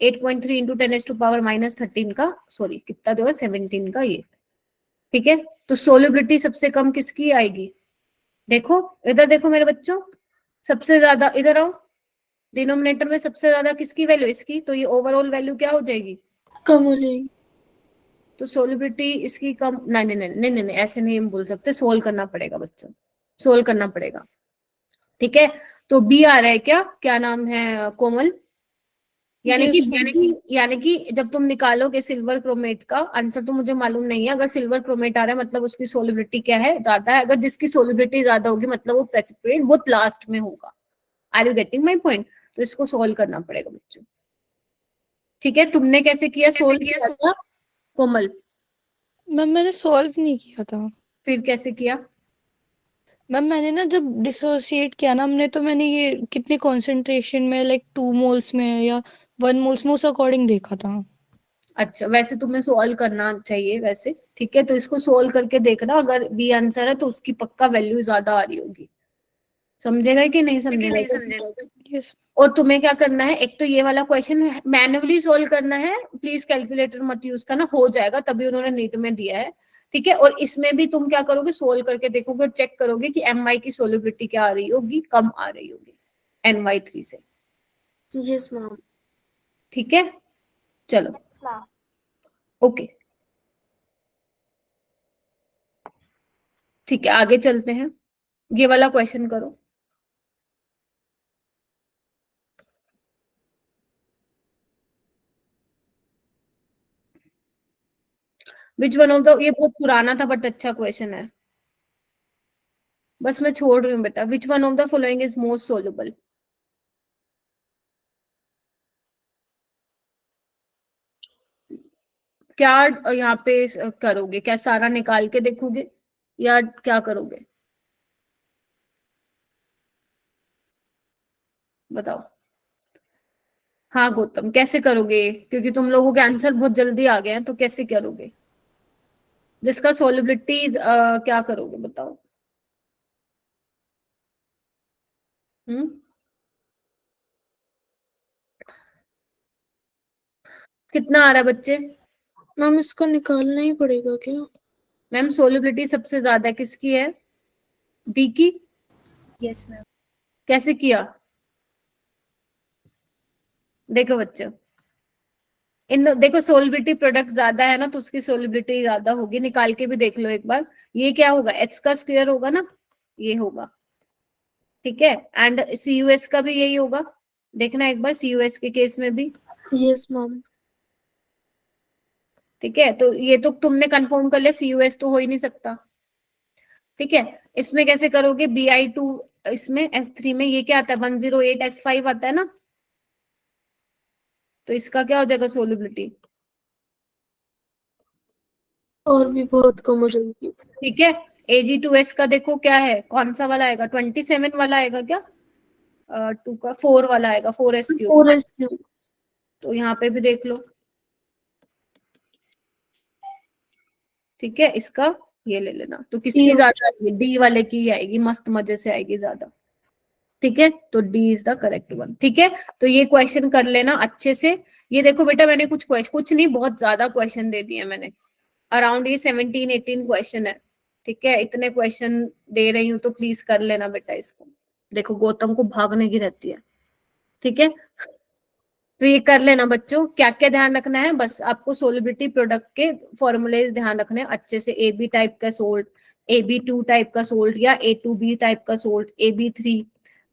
8.3 इंटू 10⁻⁻13 का, सॉरी कितना दो है 17 का ये, ठीक है। तो सोल्युबिलिटी सबसे कम किसकी आएगी, देखो इधर देखो मेरे बच्चों, सबसे ज्यादा इधर आओ, डिनोमिनेटर में सबसे ज्यादा किसकी वैल्यू, इसकी, तो ये ओवरऑल वैल्यू क्या हो जाएगी, कम हो जाएगी। तो सोल्युबिलिटी इसकी कम, नहीं नहीं नहीं नहीं नहीं ऐसे नहीं हम बोल सकते, सोल्व करना पड़ेगा बच्चों, सोल्व करना पड़ेगा, ठीक है। तो बी आ रहा है क्या, क्या नाम है कोमल, यानी कि जब तुम निकालोगे सिल्वर क्रोमेट का आंसर, तो मुझे मालूम नहीं है, अगर सिल्वर क्रोमेट आ रहा है मतलब उसकी सोल्युबिलिटी क्या है, ज्यादा है, अगर जिसकी सोल्युबिलिटी ज्यादा होगी मतलब वो प्रेसिपिटेट बहुत लास्ट में होगा। Are you getting my point, तो इसको सोल्व करना पड़ेगा बच्चों, ठीक है। तुमने कैसे किया, सोल्व किया था कोमल, मैम मैंने सॉल्व नहीं किया था। फिर कैसे किया, मैम मैंने ना जब डिसोसिएट किया ना हमने, तो मैंने ये कितने कॉन्सेंट्रेशन में, लाइक 2 मोल्स में या 1 मोल्स में, उस अकॉर्डिंग देखा था। अच्छा वैसे तुम्हें सोल्व करना चाहिए वैसे, ठीक है। तो इसको सोल्व करके देखना, अगर बी आंसर है तो उसकी पक्का वैल्यू ज्यादा आ रही होगी, समझेगा कि नहीं समझेगा। यस। और तुम्हें क्या करना है, एक तो ये वाला क्वेश्चन मैन्युअली सोल्व करना है, प्लीज कैलकुलेटर मत यूज करना, हो जाएगा तभी उन्होंने नीट में दिया है, ठीक है। और इसमें भी तुम क्या करोगे, सोल्व करके देखोगे और चेक करोगे कि एम की सोल्युबिलिटी क्या आ रही होगी, कम आ रही होगी NY3 से, यस मैम। ठीक है। चलो Yes, ma'am. ओके, ठीक है आगे चलते हैं, ये वाला क्वेश्चन करो। विच वन ऑफ द, ये बहुत पुराना था बट अच्छा क्वेश्चन है, बस मैं छोड़ रही हूँ बेटा। Which one of the following is most soluble, क्या यहाँ पे करोगे, क्या सारा निकाल के देखोगे या क्या करोगे, बताओ। हाँ गौतम कैसे करोगे, क्योंकि तुम लोगों के आंसर बहुत जल्दी आ गए हैं, तो कैसे करोगे, जिसका सोल्युबिलिटी क्या करोगे बताओ। हम्म, कितना आ रहा है बच्चे, मैम इसको निकालना ही पड़ेगा क्या? मैम सोल्युबिलिटी सबसे ज्यादा किसकी है, डी की, यस मैम। कैसे किया, देखो बच्चों, इन देखो सोल्युबिलिटी प्रोडक्ट ज्यादा है ना, तो उसकी सोल्युबिलिटी ज्यादा होगी, निकाल के भी देख लो एक बार, ये क्या होगा, एच का स्क्वायर होगा ना, ये होगा, ठीक है। एंड CUS का भी यही होगा, देखना एक बार CUS के केस में भी, यस मैम। ठीक है। तो ये तो तुमने कंफर्म कर लिया, CUS तो हो ही नहीं सकता, ठीक है। इसमें कैसे करोगे, Bi2, इसमें S3 में ये क्या आता है 108S5 आता है ना, तो इसका क्या हो जाएगा सोल्युबिलिटी, और भी बहुत कम हो जाएगी। ठीक है। Ag2S का देखो क्या है, कौन सा वाला आएगा, 27 वाला आएगा क्या, 2 का 4 वाला आएगा, 4S3, 4s3। तो यहाँ पे भी देख लो, ठीक है। इसका ये ले लेना, तो किसकी ये- ज्यादा आएगी, डी वाले की आएगी, मस्त मजे से आएगी ज्यादा, ठीक है। तो D is the correct one, ठीक है। तो ये क्वेश्चन कर लेना अच्छे से, ये देखो बेटा मैंने कुछ नहीं, बहुत ज्यादा क्वेश्चन दे दिए मैंने, अराउंड ये 17-18 क्वेश्चन है, ठीक है। इतने क्वेश्चन दे रही हूँ तो प्लीज कर लेना बेटा इसको, देखो गौतम को भागने की रहती है, ठीक है। तो ये कर लेना बच्चों, क्या क्या ध्यान रखना है, बस आपको सोलिबिलिटी प्रोडक्ट के फॉर्मूलेज ध्यान रखने हैं अच्छे से, AB टाइप का सोल्ट, AB2 टाइप का सोल्ट, या A2B टाइप का सोल्ट, AB3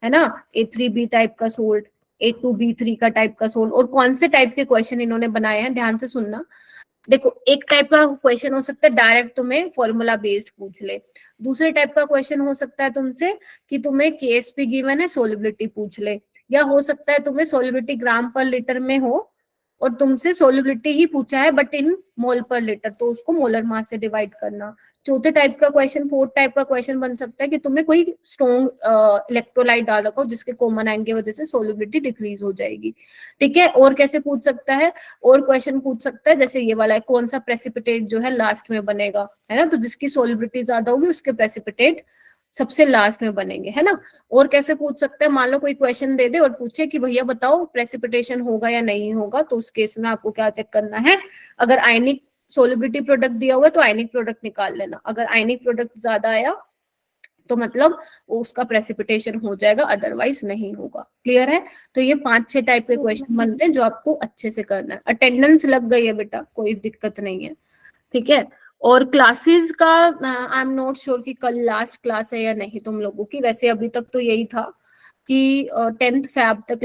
है ना, A3B टाइप का सोल्ट, A2B3 का टाइप का सोल्ट, और कौन से टाइप के क्वेश्चन इन्होंने बनाए हैं ध्यान से सुनना। देखो एक टाइप का क्वेश्चन हो सकता है डायरेक्ट तुम्हें फॉर्मूला बेस्ड पूछ ले, दूसरे टाइप का क्वेश्चन हो सकता है तुमसे कि तुम्हें KSP गिवन है सोलिबिलिटी पूछ ले, या हो सकता है तुम्हें सोलिबिलिटी ग्राम पर लीटर में हो और तुमसे सोलिबिलिटी ही पूछा है but in mole per litre, तो उसको मोलर मास से डिवाइड करना। चौथे टाइप का क्वेश्चन, फोर्थ टाइप का क्वेश्चन बन सकता है कि तुम्हें कोई स्ट्रॉन्ग इलेक्ट्रोलाइट डाल रखा हो जिसके कॉमन आयन की वजह से सोलिबिलिटी डिक्रीज हो जाएगी, ठीक है। और कैसे पूछ सकता है, और क्वेश्चन पूछ सकता है जैसे ये वाला है, कौन सा प्रेसिपिटेट जो है लास्ट में बनेगा, है ना, तो जिसकी सोलिबिलिटी ज्यादा होगी उसके प्रेसिपिटेट सबसे लास्ट में बनेंगे, है ना। और कैसे पूछ सकते हैं, मान लो कोई क्वेश्चन दे दे और पूछे कि भैया बताओ प्रेसिपिटेशन होगा या नहीं होगा, तो उस केस में आपको क्या चेक करना है, अगर आयनिक सोलिबिलिटी प्रोडक्ट दिया हुआ है तो आयनिक प्रोडक्ट निकाल लेना, अगर आयनिक प्रोडक्ट ज्यादा आया तो मतलब उसका प्रेसिपिटेशन हो जाएगा, अदरवाइज नहीं होगा। क्लियर है। तो ये 5-6 टाइप के क्वेश्चन बनते हैं जो आपको अच्छे से करना है। अटेंडेंस लग गई है बेटा, कोई दिक्कत नहीं है, ठीक है। और क्लासेस का आई एम नॉट श्योर कि कल लास्ट क्लास है या नहीं तुम लोगों की, वैसे अभी तक तो यही था कि 10th Feb तक